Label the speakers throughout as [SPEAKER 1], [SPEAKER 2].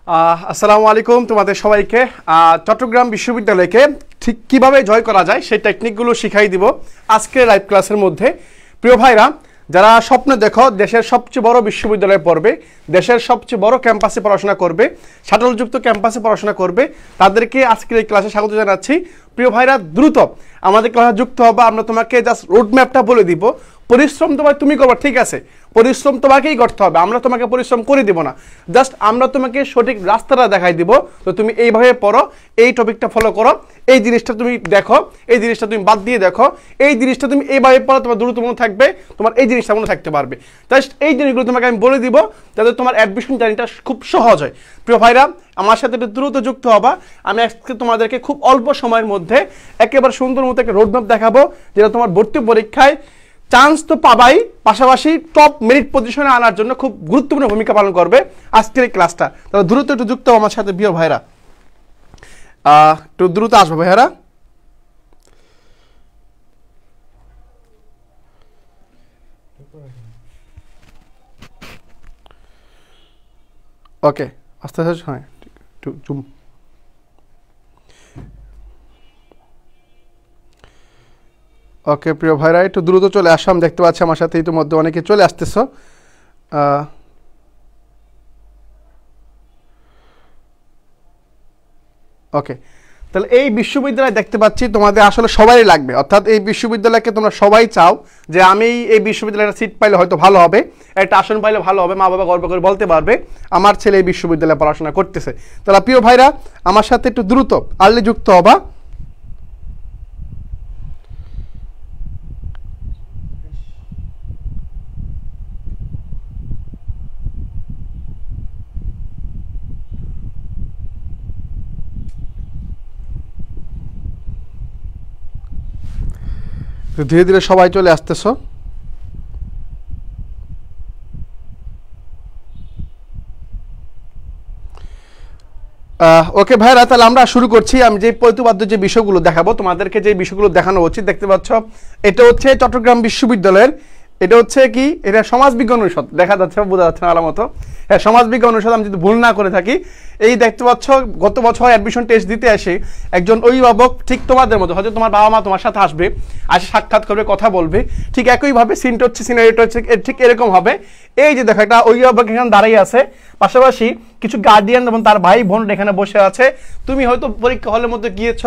[SPEAKER 1] আসসালামু আলাইকুম তোমাদের সবাইকে। চট্টগ্রাম বিশ্ববিদ্যালয়কে ঠিক কিভাবে জয় করা যায় সেই টেকনিকগুলো শিখাই দিব আজকের লাইভ ক্লাসের মধ্যে। প্রিয় ভাইরা, যারা স্বপ্ন দেখো দেশের সবচেয়ে বড় বিশ্ববিদ্যালয়ে পড়বে, দেশের সবচেয়ে বড় ক্যাম্পাসে পড়াশোনা করবে, শাটলযুক্ত ক্যাম্পাসে পড়াশোনা করবে, তাদেরকে আজকের এই ক্লাসে স্বাগত জানাচ্ছি। প্রিয় ভাইরা, দ্রুত আমাদের ক্লাসে যুক্ত হবে। আমরা তোমাকে জাস্ট রোডম্যাপটা বলে দিব। পরিশ্রম তুমি করবা, ঠিক আছে, পরিশ্রম তোমাকেই করতে হবে, আমরা তোমাকে পরিশ্রম করে দিব না। জাস্ট আমরা তোমাকে সঠিক রাস্তাটা দেখাই দিব। তো তুমি এইভাবে পড়ো, এই টপিকটা ফলো করো, এই জিনিসটা তুমি দেখো, এই জিনিসটা তুমি বাদ দিয়ে দেখো, এই জিনিসটা তুমি এইভাবে পড়ো, তোমার দ্রুত মনে থাকবে, তোমার এই জিনিসটা মনে থাকতে পারবে। জাস্ট এই জিনিসগুলো তোমাকে আমি বলে দিব যাতে তোমার অ্যাডমিশন জার্নিটা খুব সহজ হয়। প্রিয় ভাইরা, আমার সাথে একটু দ্রুত যুক্ত হবা। আমি আজকে তোমাদেরকে খুব অল্প সময়ের মধ্যে একেবারে সুন্দর মতো একটা রোডম্যাপ দেখাবো, যেটা তোমার ভর্তি পরীক্ষায় চান্স তো পাবাই, পাশাপাশি টপ মেরিট পজিশনে আনার জন্য খুব গুরুত্বপূর্ণ ভূমিকা পালন করবে আজকের এই ক্লাসটা। তাহলে দ্রুত একটু যুক্ত আমার সাথে প্রিয় ভাইরা, একটু দ্রুত আসবো ভাইয়ারা। ওকে, আস্তে আস্তে, হ্যাঁ একটু জুম। ওকে প্রিয় ভাইরা, একটু দ্রুত চলে আসলাম। দেখতে পাচ্ছি আমার সাথে ইতিমধ্যে অনেকে চলে আসতেছ। ওকে, তাহলে এই বিশ্ববিদ্যালয় দেখতে পাচ্ছি তোমাদের আসলে সবাই লাগবে, অর্থাৎ এই বিশ্ববিদ্যালয়কে তোমরা সবাই চাও যে আমি এই বিশ্ববিদ্যালয়ের সিট পাইলে হয়তো ভালো হবে, একটা আসন পাইলে ভালো হবে, মা বাবা গর্ব করে বলতে পারবে আমার ছেলে এই বিশ্ববিদ্যালয়ে পড়াশোনা করতেছে। তাহলে প্রিয় ভাইরা, আমার সাথে একটু দ্রুত আর্লি যুক্ত হবা। ধীরে ধীরে সবাই চলে আসতেছ। ওকে ভাইরা, তাহলে আমরা শুরু করছি। আমি যে প্রতিপাদ্য যে বিষয়গুলো দেখাবো তোমাদেরকে, যে বিষয়গুলো দেখানো উচিত, দেখতে পাচ্ছ এটা হচ্ছে চট্টগ্রাম বিশ্ববিদ্যালয়ের, এটা হচ্ছে কি, এটা সমাজ বিজ্ঞান অনুষদ, দেখা যাচ্ছে বোঝা যাচ্ছে না আলামত, হ্যাঁ সমাজ বিজ্ঞান অনুষদ, আমি যদি ভুল না করে থাকি। এই দেখতে পাচ্ছ গত বছর অ্যাডমিশন টেস্ট দিতে এসে একজন অভিভাবক, ঠিক তোমাদের মতো, হয়তো তোমার বাবা মা তোমার সাথে আসবে, আসে সাক্ষাৎ করবে, কথা বলবে, ঠিক একইভাবে সিনটা হচ্ছে, সিনারিটা হচ্ছে ঠিক এরকম হবে। এই যে দেখো, একটা অভিভাবক এখানে দাঁড়িয়ে আছে, পাশাপাশি কিছু গার্ডিয়ান এবং তার ভাই বোন এখানে বসে আছে। তুমি হয়তো পরীক্ষা হলের মধ্যে গিয়েছ,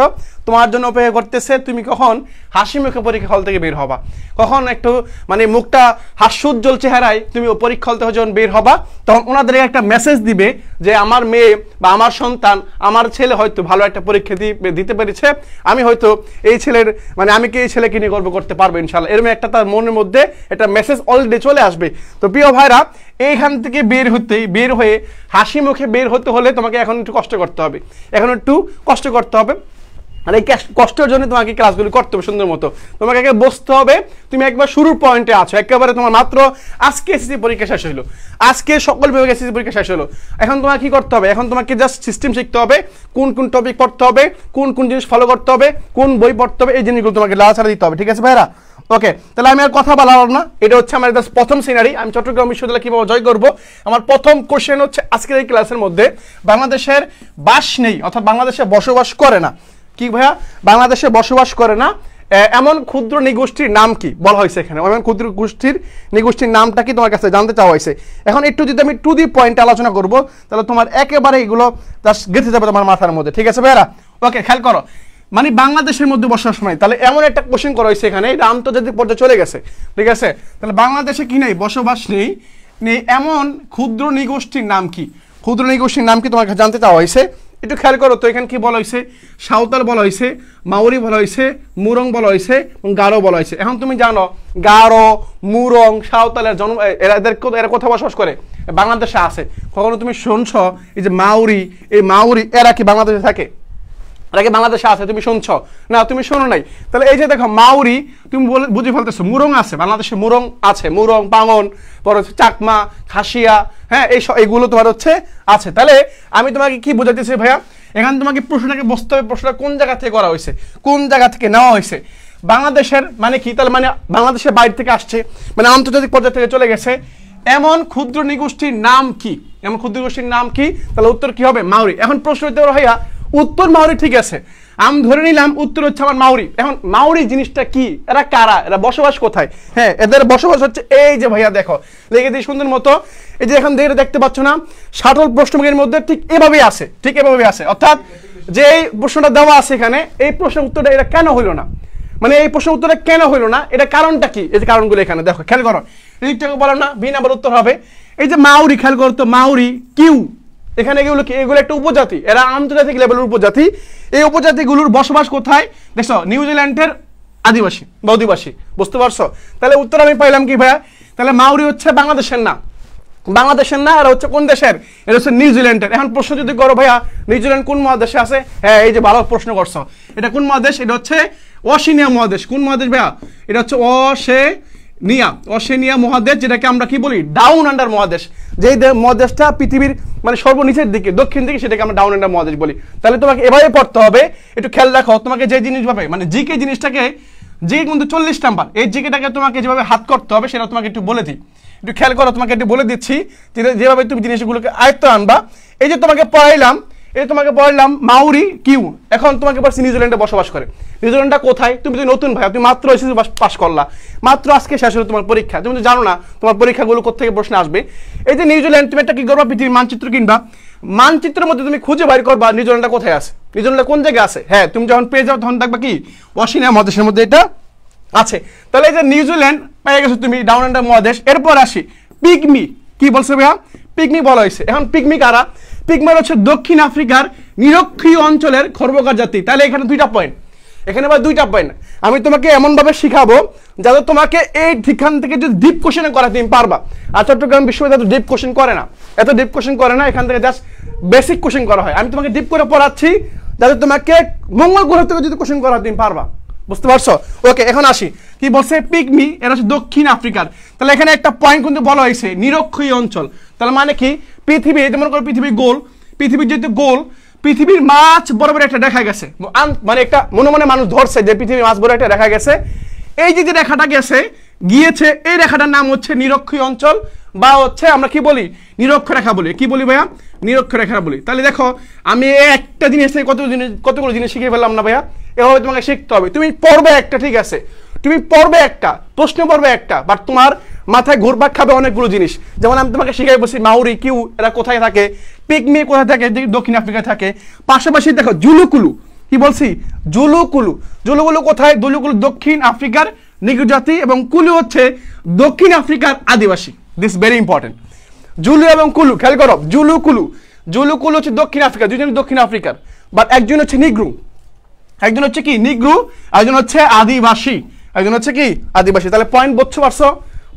[SPEAKER 1] তোমার জন্য অপেক্ষা করতেছে তুমি কখন হাসি মুখে পরীক্ষা হল থেকে বের হবা, কখন একটু মানে মুখটা হাস্যোজ্জ্বল চেহারায় তুমি পরীক্ষা হল থেকে যখন বের হবা, তখন ওনাদের একটা মেসেজ দিবে যে আমার মেয়ে বা আমার সন্তান, আমার ছেলে হয়তো ভালো একটা পরীক্ষা দিতে পেরেছে, আমি হয়তো এই ছেলের মানে আমি কি এই ছেলেকে নিয়ে গর্ব করতে পারবো ইনশাল্লাহ, এরকম একটা তার মনের মধ্যে একটা মেসেজ অলরেডি চলে আসবে। তো প্রিয় ভাইরা, এইখান থেকে বের হয়ে হাসি মুখে বের হতে হলে তোমাকে এখন একটু কষ্ট করতে হবে, আর এই কষ্টের জন্য তোমাকে ক্লাসগুলি করতে হবে সুন্দর মতো। তোমাকে আগে বসতে হবে, তুমি একবার শুরুর পয়েন্টে আছো, একেবারে তোমার মাত্র আজকে এসএসসি পরীক্ষা শেষ হলো, আজকে সকল বিভাগে এসএসসি পরীক্ষা শেষ হলো। এখন তোমাকে কি করতে হবে? এখন তোমাকে জাস্ট সিস্টেম শিখতে হবে, কোন কোন টপিক পড়তে হবে, কোন কোন জিনিস ফলো করতে হবে, কোন বই পড়তে হবে, এই জিনিসগুলো তোমাকে লাগাছাড়া দিতে হবে। ঠিক আছে ভাইরা? ওকে, তাহলে আমি আর কথা বলার না, এটা হচ্ছে আমার প্রথম সিনারি, আমি চট্টগ্রাম বিশ্ববিদ্যালয় কিভাবে জয় করবো। আমার প্রথম কোশ্চেন হচ্ছে আজকের এই ক্লাসের মধ্যে, বাংলাদেশের বাস নেই, অর্থাৎ বাংলাদেশে বসবাস করে না, কি ভাইয়া, বাংলাদেশে বসবাস করে না এমন ক্ষুদ্র নৃগোষ্ঠীর নাম কি বলা হয়েছে এখানে, এমন ক্ষুদ্র নৃগোষ্ঠীর নামটা কি তোমার কাছে জানতে চাওয়া হয়েছে। এখন একটু যদি আমি টু দি পয়েন্টে আলোচনা করবো, তাহলে তোমার একেবারে এগুলো গেঁথে যাবে তোমার মাথার মধ্যে। ঠিক আছে ভাইয়ারা? ওকে, খেয়াল করো, মানে বাংলাদেশের মধ্যে বসবাস নাই, তাহলে এমন একটা কোশ্চেন করা হয়েছে এখানে, এটা আন্তর্জাতিক পর্যায়ে চলে গেছে। ঠিক আছে, তাহলে বাংলাদেশে কি নেই, বসবাস নেই এমন ক্ষুদ্র নৃগোষ্ঠীর নাম কি, ক্ষুদ্র নৃগোষ্ঠীর নাম কি তোমার কাছে জানতে চাওয়া হয়েছে। একটু খেয়াল করো তো, এখানে কি বলা হয়েছে, সাঁওতাল বলা হয়েছে, মাউরি বলা হয়েছে, মুরং বলা হয়েছে এবং গারো বলা হয়েছে। এখন তুমি জানো গারো, মুরং, সাঁওতালের জন্ম, এরা কোথাও বসবাস করে, বাংলাদেশে আছে। কখনো তুমি শুনছ এই যে মাউরি, এই মাউরি এরা কি বাংলাদেশে থাকে, এরা কি বাংলাদেশে আছে? তুমি শুনছ না, তুমি শোনো নাই। তাহলে এই যে দেখো মাউরি, তুমি বুঝে ফেলতেছো, মুরং আছে বাংলাদেশে, মুরং আছে, মুরং, পাঙ্গন, পর হচ্ছে চাকমা, খাসিয়া, হ্যাঁ এইগুলো তোমার হচ্ছে আছে। তাহলে আমি তোমাকে কি বোঝাতেছি ভাইয়া, এখানে তোমাকে প্রশ্নটাকে বসতে হবে, প্রশ্নটা কোন জায়গা থেকে করা হয়েছে, কোন জায়গা থেকে নেওয়া হয়েছে। বাংলাদেশের মানে কি, তাহলে মানে বাংলাদেশের বাইরে থেকে আসছে, মানে আন্তর্জাতিক পর্যায়ে থেকে চলে গেছে। এমন ক্ষুদ্র নৃগোষ্ঠীর নাম কি? এমন ক্ষুদ্র গোষ্ঠীর নাম কি? তাহলে উত্তর কি হবে? মাউরি। এখন প্রশ্ন হতে পারে ভাইয়া উত্তর মাউরি, ঠিক আছে, আমি ধরে নিলাম উত্তর হচ্ছে আমার মাউরি। এখন মাউরি জিনিসটা কি? এরা কারা? এরা বসবাস কোথায়? হ্যাঁ, এদের বসবাস হচ্ছে এই যে ভাইয়া দেখো লিখে দিই সুন্দর মতো, এই যে এখন দেখতে পাচ্ছ না শাটল প্রশ্নমালার মধ্যে ঠিক এভাবে আছে, ঠিক এভাবে আছে, অর্থাৎ যে এই প্রশ্নটা দেওয়া আছে এখানে, এই প্রশ্নের উত্তরটা এটা কেন হইল না, মানে এই প্রশ্নের উত্তরটা কেন হইল না, এটা কারণটা কি? এই যে কারণগুলো এখানে দেখো, খেয়াল করো, এদিকটাকে বলো না বি নাম্বার উত্তর হবে। এই যে মাউরি, খেয়াল করো তো, মাউরি কিউ, এখানে এগুলো কি? এগুলো একটা উপজাতি, এরা আন্তর্জাতিক লেভেলের উপজাতি। এই উপজাতিগুলোর বসবাস কোথায়? দেখছো নিউজিল্যান্ডের আদিবাসী বা অধিবাসী, বুঝতে পারছো? তাহলে উত্তর আমি পাইলাম কি ভাইয়া? তাহলে মাউরি হচ্ছে বাংলাদেশের না, বাংলাদেশের না, আর হচ্ছে কোন দেশের? এটা হচ্ছে নিউজিল্যান্ডের। এখন প্রশ্ন যদি করো ভাইয়া নিউজিল্যান্ড কোন মহাদেশে আছে? হ্যাঁ, এই যে ভালো প্রশ্ন করছো, এটা কোন মহাদেশ? এটা হচ্ছে ওশেনিয়া মহাদেশ। কোন মহাদেশ ভাইয়া? এটা হচ্ছে ওশেনিয়া মহাদেশ, যেটাকে আমরা কি বলি? ডাউন আন্ডার মহাদেশ। যেই মহাদেশটা পৃথিবীর মানে সর্বনিচের দিকে, দক্ষিণ দিকে, সেটাকে আমরা ডাউন আন্ডার মহাদেশ বলি। তাহলে তোমাকে এভাবে পড়তে হবে, একটু খেয়াল রাখো। তোমাকে যে জিনিস ভাবে মানে জিকে জিনিসটাকে, জিকে কিন্তু 40 নাম্বার, এই জিকেটাকে তোমাকে যেভাবে হাত করতে হবে সেটা তোমাকে একটু বলে দিই, একটু খেয়াল করো, তোমাকে একটু বলে দিচ্ছি যেভাবে তুমি জিনিসগুলোকে আয়ত্ত আনবা। এই যে তোমাকে পড়াইলাম মাউরি কিউ, এখন তোমাকে বলছি নিউজিল্যান্ডে বসবাস করে। নিউজিল্যান্ডটা কোথায়? তুমি তো নতুন ভাই, তুমি মাত্র এসএসসি পাস করলা, মাত্র আজকে শেষ হলো তোমার পরীক্ষা, তুমি তো জানো না তোমার পরীক্ষাগুলো কোথা থেকে প্রশ্ন আসবে। এই যে নিউজিল্যান্ড, তুমি একটা কি করবা? পৃথিবীর মানচিত্র কিনবা, মানচিত্রের মধ্যে তুমি খুঁজে বাইর করবা নিউজিল্যান্ডটা কোথায় আছে, নিউজিল্যান্ডটা কোন জায়গায় আছে। হ্যাঁ, তুমি যখন পেয়ে যাও তখন দেখবা কি ওশেনিয়া মহাদেশের মধ্যে এটা আছে। তাহলে এই যে নিউজিল্যান্ড পেয়ে গেছো তুমি, ডাউন আন্ডার মহাদেশ। এরপর আসি পিগমি, কি বলছে ভাইয়া? পিগমি বলা হয়েছে। এখন পিগমি কারা? পিগমি হচ্ছে দক্ষিণ আফ্রিকার নিরক্ষীয় অঞ্চলের খর্বকার জাতি। তাহলে এখানে দুইটা পয়েন্ট, এখানে আবার দুইটা পয়েন্ট আমি তোমাকে এমনভাবে শিখাবো যাতে তোমাকে এই ঠিকান থেকে যদি ডিপ কোশ্চেন করা তুমি পারবা। আর চট্টগ্রাম বিশ্ববিদ্যালয় এত ডিপ কোশ্চেন করে না, এত ডিপ কোশ্চেন করে না, এখান থেকে জাস্ট বেসিক কোশ্চেন করা হয়। আমি তোমাকে ডিপ করে পড়াচ্ছি যাতে তোমাকে মঙ্গল গ্রহ থেকে যদি কোশ্চেন করা তুমি পারবা, বুঝতে পারছো? ওকে, এখন আসি কি বলছে পিগমি, এরা হচ্ছে দক্ষিণ আফ্রিকার। তাহলে এখানে একটা পয়েন্ট কিন্তু বলা হয়েছে নিরক্ষীয় অঞ্চল। তাহলে মানে কি? পৃথিবী, যেমন করে পৃথিবী গোল, পৃথিবীর যেহেতু গোল, পৃথিবীর মাছ বরাবর একটা দেখা গেছে, মানে একটা মনে মনে মানুষ ধরছে যে পৃথিবীর মাছ বরাবর একটা দেখা গেছে। এই যে রেখাটা গিয়েছে, এই রেখাটার নাম হচ্ছে নিরক্ষীয় অঞ্চল, বা হচ্ছে আমরা কি বলি? নিরক্ষরেখা বলি। কি বলি ভাইয়া? নিরক্ষরেখা বলি। তাহলে দেখো আমি একটা জিনিস থেকে কতগুলো জিনিস শিখে ফেললাম না ভাইয়া? এভাবে তোমাকে শিখতে হবে। তুমি পড়বে একটা, ঠিক আছে, তুমি পড়বে একটা, প্রশ্ন পড়বে একটা, বাট তোমার মাথায় ঘুরপাক খাবে অনেকগুলো জিনিস। যেমন আমি তোমাকে শিখাই বলছি মাউরি কিউ এরা কোথায় থাকে, পিগমি কোথায় থাকে, দক্ষিণ আফ্রিকায় থাকে। পাশাপাশি দেখো জুলুকুলু, কি বলছি? জুলুকুলু কোথায়? জুলুকুলু দক্ষিণ আফ্রিকার নিগ্রো জাতি, এবং কুলু হচ্ছে দক্ষিণ আফ্রিকার আদিবাসী। This very important. জুলু এবং কুলু, খেয়াল করো, জুলুকুলু হচ্ছে দক্ষিণ আফ্রিকা, দুজন দক্ষিণ আফ্রিকার, বাট একজন হচ্ছে নিগ্রো, একজন হচ্ছে কি নিগ্রো, একজন হচ্ছে আদিবাসী, একজন হচ্ছে কি আদিবাসী। তাহলে পয়েন্ট বুঝছো পারছো?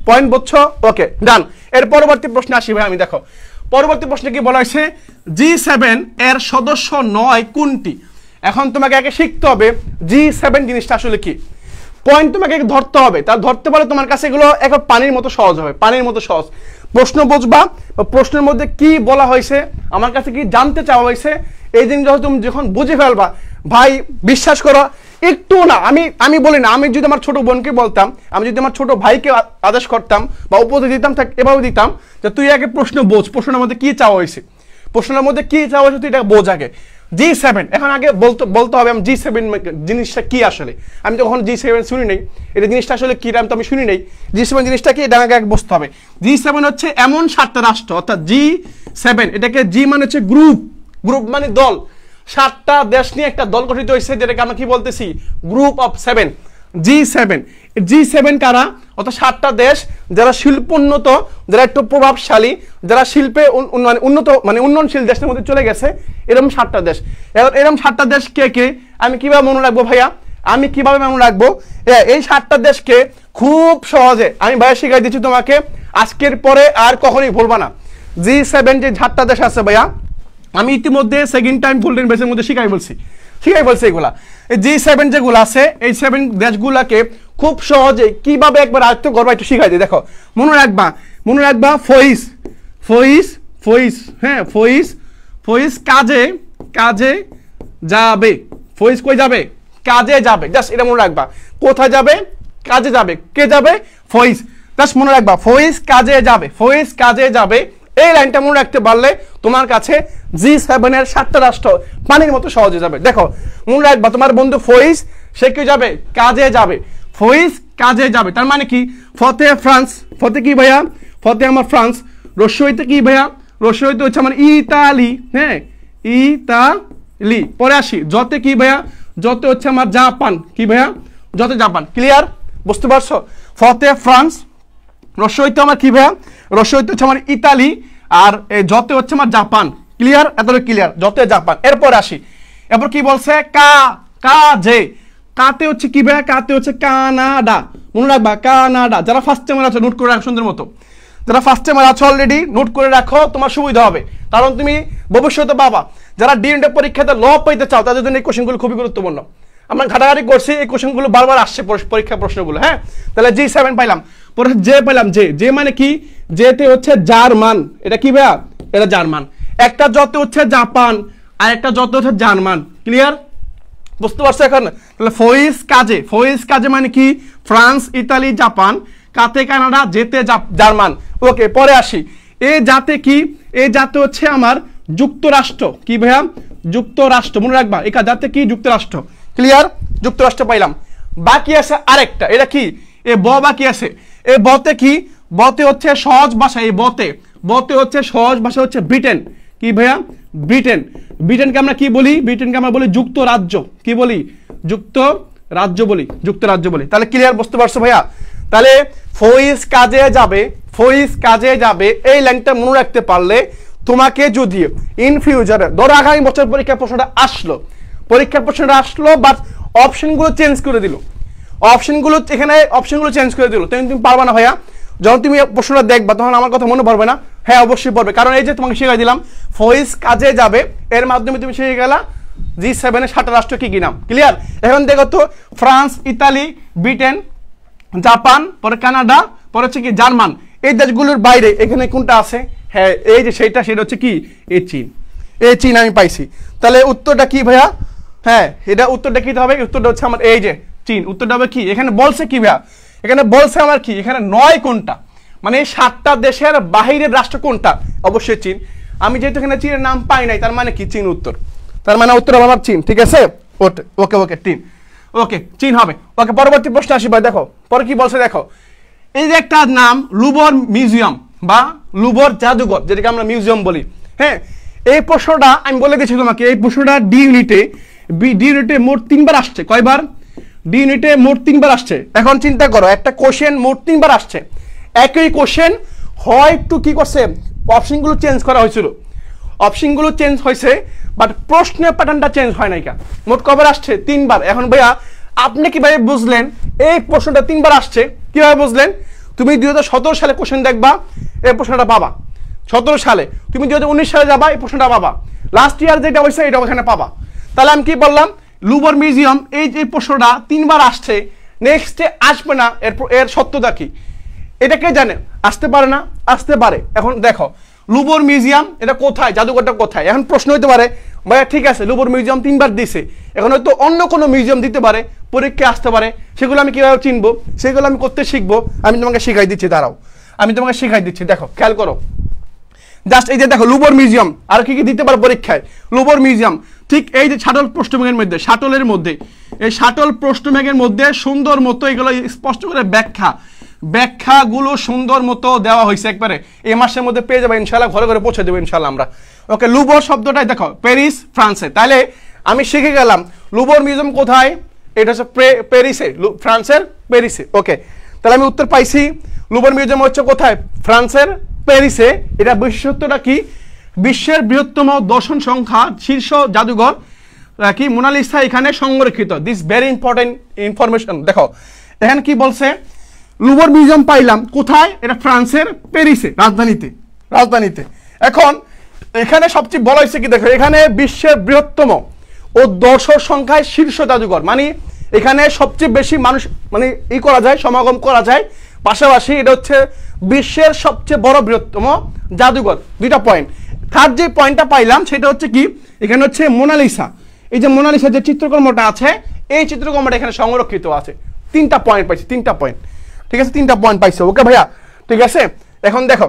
[SPEAKER 1] পয়েন্ট বুঝছো? ওকে, ডান। এর পরবর্তী প্রশ্নে আসি ভাই। আমি দেখো পরবর্তী প্রশ্নে কি বলা হয়েছে? G7 এর সদস্য নয় কোনটি? এখন তোমাকে আগে শিখতে হবে G7 জিনিসটা আসলে কি, পয়েন্ট তোমাকে ধরতে হবে। তার ধরতে পারলে তোমার কাছে এগুলো এখন পানির মতো সহজ হবে, পানির মতো সহজ। প্রশ্ন বুঝবা, প্রশ্নের মধ্যে কি বলা হয়েছে, আমার কাছে কি জানতে চাওয়া হয়েছে, এই জিনিসটা তুমি যখন বুঝে ফেলবা ভাই, বিশ্বাস করো একটু না, আমি বলি না, আমি যদি আমার ছোট বোনকে বলতাম, আমি যদি আমার ছোট ভাইকে আদেশ করতাম বা উপদেশ দিতাম, এভাবে দিতাম যে তুই আগে প্রশ্ন বোঝ, প্রশ্নের মধ্যে কি চাওয়া হয়েছে, প্রশ্নের মধ্যে কি চাওয়া হয়েছে তুই এটা বোঝ আগে। G7 এখন আগে বলতে হবে আমি G7 জিনিসটা কি আসলে। আমি যখন G7 শুনি নেই, এটা জিনিসটা আসলে কি তো আমি শুনি নেই। G7 জিনিসটা কি এটা আগে বুঝতে হবে। G7 হচ্ছে এমন 7টা রাষ্ট্র, অর্থাৎ G7 এটাকে G মানে হচ্ছে গ্রুপ মানে দল, 7টা দেশ নিয়ে একটা দল গঠিত হয়েছে, যেটাকে আমরা কি বলতেছি? গ্রুপ অফ 7, G7 কারা? অর্থাৎ 7টা দেশ যারা শিল্পোন্নত, যারা একটু প্রভাবশালী, যারা শিল্পে উন্নত মানে উন্নয়নশীল দেশের মধ্যে চলে গেছে, এরকম 7টা দেশ। এরকম 7টা দেশ কে আমি কিভাবে মনে রাখবো ভাইয়া? আমি কিভাবে মনে রাখবো? এই 7টা দেশকে খুব সহজে আমি ভাইয়া শিখাই দিচ্ছি তোমাকে, আজকের পরে আর কখনোই ভুলবা না। G7 যে 7টা দেশ আছে ভাইয়া, আমি ইতিমধ্যে সেকেন্ড টাইম গোল্ডেন বেসের মধ্যে শিখাই বলছি এগুলা। এই G7 যেগুলো আছে, এই 7 দেশগুলাকে খুব সহজে কিভাবে একবার আয়ত্ত করবা একটু শিখাই দিই। দেখো মনে রাখবা ফয়েজ, হ্যাঁ ফয়েজ কাজে যাবে, ফয়েজ কই যাবে? কাজে যাবে, জাস্ট এটা মনে রাখবা। কোথায় যাবে? কাজে যাবে। কে যাবে? ফয়েজ। জাস্ট মনে রাখবা ফয়েজ কাজে যাবে, ফয়েজ কাজে যাবে, এই লাইনটা মনে রাখতে পারলে তোমার কাছে G7 এর 7টা রাষ্ট্র পানির মতো সহজে যাবে। দেখো মনে রাখবা তোমার বন্ধু ফয়েজ সে কি যাবে, কাজে যাবে, ফয়েজ কাজে যাবে, তার মানে কি ফতে ফ্রান্স, ফতে কি ভাইয়া, ফতে আমার ফ্রান্স, রস্যইতে কি ভাইয়া, রস্যইতে হচ্ছে আমার ইতালি, হ্যাঁ ইতালি। পরে আসি যতে কি ভাইয়া, যতে হচ্ছে আমার জাপান, কি ভাইয়া, যতে জাপান। ক্লিয়ার, বুঝতে পারছো? ফতে ফ্রান্স, রস্যইতে আমার কি ভাইয়া, রস্যইতে হচ্ছে আমার ইতালি, আর যতে হচ্ছে আমার জাপান। ক্লিয়ার, এতটা ক্লিয়ার, যতে জাপান। এরপর আসি, এরপর কি বলছে, কাজে, কাতে হচ্ছে কি ভাইয়া, কাতে হচ্ছে কানাডা, মনে রাখবা কানাডা। যারা ফার্স্ট টাইমার আছো নোট করে রাখো সুন্দর মতো, যারা ফার্স্ট টাইমার আছো অলরেডি নোট করে রাখো, তোমার সুবিধা হবে, কারণ তুমি ভবিষ্যতে পাবা। যারা ডিএনএ পরীক্ষাতে ল পাইতে চাও তাদের জন্য এই কোশ্চেনগুলো খুবই গুরুত্বপূর্ণ। আমরা ঘাটাঘাটি করছি, এই কোশ্চেনগুলো বারবার আসছে পরীক্ষা প্রশ্নগুলো। হ্যাঁ, তাহলে G7 পাইলাম, পরে জে পাইলাম, জে মানে কি, জেতে হচ্ছে জার্মান, এটা কি ভাইয়া, এটা জার্মান। একটা যতে হচ্ছে জাপান আর একটা যতে হচ্ছে জার্মান। ক্লিয়ার, বুঝতে পারছো এখন? তাহলে ফয়েজ কাজে, ফয়েজ কাজে মানে কি, ফ্রান্স ইতালি জাপান, কাতে কানাডা, যেতে জার্মান। ওকে, পরে আসি, এ জাতে কি, এ জাতে হচ্ছে আমার যুক্তরাষ্ট্র, কি ভাইয়া, যুক্তরাষ্ট্র, মনে রাখবা একা জাতে কি, যুক্তরাষ্ট্র। ক্লিয়ার, যুক্তরাষ্ট্র পাইলাম। বাকি আছে আরেকটা, এটা কি, এ বাকি আছে, এ বতে কি, বতে হচ্ছে সহজ ভাষা, এই বতে হচ্ছে সহজ ভাষা হচ্ছে ব্রিটেন, কি ভাইয়া, ব্রিটেন। ব্রিটেনকে আমরা কি বলি, ব্রিটেনকে আমরা বলি যুক্তরাজ্য, কি বলি, যুক্তরাজ্য বলি, যুক্তরাজ্য বলি। তাহলে ক্লিয়ার, বুঝতে পারছো ভাইয়া? তাহলে ফয়েজ কাজে যাবে, ফয়েজ কাজে যাবে, এই লাইনটা মনে রাখতে পারলে তোমাকে যদি ইন ফিউচারে ধরো আগামী বছর পরীক্ষার প্রশ্নটা আসলো, পরীক্ষার প্রশ্নটা আসলো বাট অপশনগুলো চেঞ্জ করে দিল, অপশনগুলো এখানে অপশনগুলো চেঞ্জ করে দিল, তুমি পারবা না ভাইয়া। যখন তুমি প্রশ্নটা দেখবা তখন আমার কথা মনে পড়বে না? হ্যাঁ অবশ্যই পড়বে, কারণ এই যে তোমাকে শিখিয়ে দিলাম ফয়েজ কাজে যাবে, এর মাধ্যমে তুমি শিখে গেলা G7 এর 7টা রাষ্ট্র কি কি নাম। ক্লিয়ার, এখন দেখো তো ফ্রান্স ইতালি ব্রিটেন জাপান, পরে কানাডা, পরে হচ্ছে কি জার্মান, এই দেশগুলোর বাইরে এখানে কোনটা আছে? হ্যাঁ এই যে সেটা হচ্ছে কি, এই চীন, এই চীন আমি পাইছি। তাহলে উত্তরটা কি ভাইয়া? হ্যাঁ এটা উত্তরটা কি হবে? উত্তরটা হচ্ছে আমার এই যে চীন। উত্তরটা হবে কি, এখানে বলছে কি ভাইয়া, এখানে বলছে আমার কি, এখানে 9 কোনটা, মানে 7টা দেশের বাহিরের রাষ্ট্র কোনটা? অবশ্যই চীন। আমি যেহেতু এখানে চীনের নাম পাই নাই, তার মানে কি চীন উত্তর, তার মানে উত্তর আমার চীন। ঠিক আছে, ওকে ওকে চীন, ওকে চীন হবে। ওকে, পরবর্তী প্রশ্ন আসি ভাই, দেখো পরে কি বলছে, দেখো এই যে একটা নাম লুভর মিউজিয়াম বা লুভর জাদুঘর, যেটাকে আমরা মিউজিয়াম বলি। হ্যাঁ, এই প্রশ্নটা আমি বলে দিচ্ছি তোমাকে, এই প্রশ্নটা ডি ইউনিটে মোট 3বার আসছে। কয়বার? ডি ইউনিটে মোট 3বার আসছে। এখন চিন্তা করো, একটা কোশ্চেন মোট 3বার আসছে, একই কোশ্চেন হয় একটু কি করছে, অপশনগুলো চেঞ্জ করা হয়েছিল, অপশনগুলো চেঞ্জ হয়েছে বাট প্রশ্নের প্যাটার্নটা চেঞ্জ হয় নাই। মোট কবার আসছে? 3বার। এখন ভাইয়া আপনি কিভাবে বুঝলেন এই প্রশ্নটা 3বার আসছে? কিভাবে বুঝলেন? তুমি 2017 সালে কোশ্চেন দেখবা, এই প্রশ্নটা পাবা। 17 সালে, তুমি 2019 সালে যাবা, এই প্রশ্নটা পাবা। লাস্ট ইয়ার যেটা হয়েছে এটা ওখানে পাবা। তাহলে আমি কি বললাম, লুভর মিউজিয়াম এই যে প্রশ্নটা 3বার আসছে, নেক্সটে আসবে না, এর সত্যতা কি? এটা কে জানে? আসতে পারে না? আসতে পারে। এখন দেখো লুভর মিউজিয়াম এটা কোথায়, জাদুঘরটা কোথায়? এখন প্রশ্ন হইতে পারে ভাইয়া ঠিক আছে লুভর মিউজিয়াম 3বার দিছে, এখন হয়তো অন্য কোনো মিউজিয়াম দিতে পারে, পরীক্ষা আসতে পারে, সেগুলো আমি কিভাবে চিনবো, সেগুলো আমি করতে শিখবো। আমি তোমাকে শিখাই দিচ্ছি, দাঁড়াও আমি তোমাকে শিখাই দিচ্ছি। দেখো খেয়াল করো, জাস্ট এই যে দেখো লুভর মিউজিয়াম, আর কি কি দিতে পারে পরীক্ষায়, লুভর মিউজিয়াম ঠিক এই যে শাটল প্রশ্নব্যাগের মধ্যে, শাটলের মধ্যে, এই শাটল প্রশ্নব্যাগের মধ্যে সুন্দর মতো এগুলো স্পষ্ট করে ব্যাখ্যাগুলো সুন্দর মতো দেওয়া হয়েছে, একবারে এই মাসের মধ্যে পেয়ে যাবে ইনশাল্লাহ, ঘরে ঘরে পৌঁছে দেবো ইনশাল্লাহ আমরা। ওকে, লুভর শব্দটাই দেখো প্যারিস ফ্রান্সে, তাহলে আমি শিখে গেলাম লুভর মিউজিয়াম কোথায়, এটা হচ্ছে প্যারিসে, ফ্রান্সের প্যারিসে। ওকে, তাহলে আমি উত্তর পাইছি, লুভর মিউজিয়াম হচ্ছে কোথায়, ফ্রান্সের প্যারিসে। এটা বিশেষত্বটা কি, বিশ্বের বৃহত্তম দর্শন সংখ্যা শীর্ষ জাদুঘর কি মোনালিসা এখানে সংরক্ষিত। This very important information. দেখো এখানে কি বলছে, লুভর মিউজিয়াম পাইলাম কোথায়, এটা ফ্রান্সের প্যারিসে, রাজধানীতে। এখন এখানে সবচেয়ে বলা হয়েছে কি, দেখো এখানে বিশ্বের বৃহত্তম ও দর্শক সংখ্যায় শীর্ষ জাদুঘর, মানে এখানে সবচেয়ে বেশি মানুষ মানে করা যায়, সমাগম করা যায়, পাশাপাশি এটা হচ্ছে বিশ্বের সবচেয়ে বড় বৃহত্তম জাদুঘর। 2টা পয়েন্ট। থার্ড যে পয়েন্টটা পাইলাম সেটা হচ্ছে কি, এখানে হচ্ছে মোনালিসা, এই যে মোনালিসা যে চিত্রকর্মটা আছে, এই চিত্রকর্মটা এখানে সংরক্ষিত আছে। 3টা পয়েন্ট পাইছি, 3টা পয়েন্ট। ঠিক আছে, 3টা পয়েন্ট পাইছো। ওকে ভাইয়া, ঠিক আছে। এখন দেখো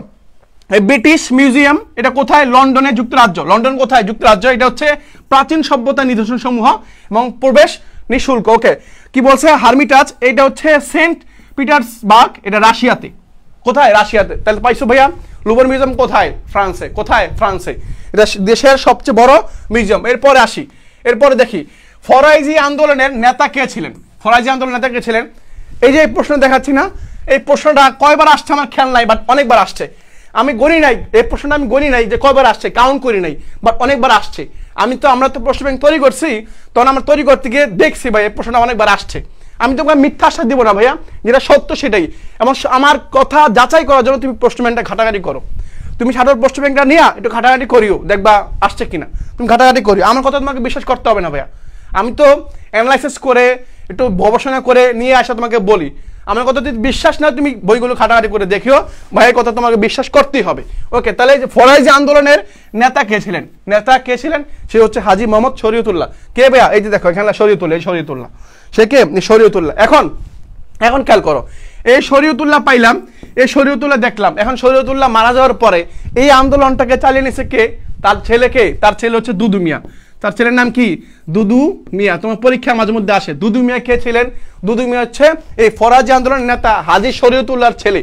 [SPEAKER 1] এই ব্রিটিশ মিউজিয়াম, এটা কোথায়? লন্ডনে, যুক্তরাজ্য। লন্ডন কোথায়? যুক্তরাজ্য। এটা হচ্ছে প্রাচীন সভ্যতার নিদর্শন সমূহ এবং প্রবেশ নিঃশুল্ক। ওকে, কি বলছে? হারমিটাজ, এটা হচ্ছে সেন্ট পিটার্সবার্গ, এটা রাশিয়াতে। কোথায়? রাশিয়াতে। তাহলে পাইছো ভাইয়া। লুভর মিউজিয়াম কোথায়? ফ্রান্সে। কোথায়? ফ্রান্সে। এটা দেশের সবচেয়ে বড় মিউজিয়াম। এরপরে আসি, এরপরে দেখি ফরাইজি আন্দোলনের নেতা কে ছিলেন? ফরাইজি আন্দোলনের নেতা কে ছিলেন? এই যে প্রশ্ন দেখাচ্ছি না, এই প্রশ্নটা কয়বার আসছে আমার খেয়াল নাই, বাট অনেকবার আসছে। আমি গণি নাই, এই প্রশ্নটা আমি গণি নাই যে কয়বার আসছে, কাউন্ট করি নাই, বাট অনেকবার আসছে। আমরা তো প্রশ্ন ব্যাংক তৈরি করছি, তখন আমরা তৈরি করতে গিয়ে দেখছি ভাই এই প্রশ্নটা অনেকবার আসছে। আমি তোমাকে মিথ্যা আশ্বাস দিব না ভাইয়া, যেটা সত্য সেটাই। এবং আমার কথা যাচাই করার জন্য তুমি প্রশ্ন ব্যাংকটা ঘাটাঘাটি করো। তুমি সাধারণ প্রশ্ন ব্যাংকটা নিয়ে একটু ঘাটাঘাটি করিও, দেখবা আসছে কিনা। তুমি ঘাটাঘাটি করিও, আমার কথা তোমাকে বিশ্বাস করতে হবে না ভাইয়া। আমি তো অ্যানালাইসিস করে একটু গবেষণা করে নিয়ে আসা তোমাকে বলি। আমার কথা যদি বিশ্বাস না, তুমি বইগুলো ঘাটাঘাটি করে দেখিও, ভাইয়ের কথা তোমাকে বিশ্বাস করতেই হবে। ওকে, তাহলে এই যে ফরাইজি আন্দোলনের নেতা কে ছিলেন? নেতা কে ছিলেন? সে হচ্ছে হাজী মোহাম্মদ শরীয়তুল্লাহ। কে ভাইয়া? এই যে দেখো এখানে শরীয়তুল্লাহ, এই শরীয়তুল্লাহ। সে কে? শরীয়তুল্লাহ। এখন খেয়াল করো, এই শরীয়তুল্লাহ পাইলাম, এই শরীয়তুল্লাহ দেখলাম। এখন শরীয়তুল্লাহ মারা যাওয়ার পরে এই আন্দোলনটাকে চালিয়ে নিছে কে? তার ছেলে। কে? তার ছেলে হচ্ছে দুদু মিয়া। তার ছেলের নাম কি? দুদু মিয়া। তোমার পরীক্ষা মাঝে মধ্যে আসে। দুদু মিয়া কে ছিলেন? দুদু মিয়া হচ্ছে এই ফরাজি আন্দোলনের নেতা হাজী শরীয়তুল্লাহর ছেলে।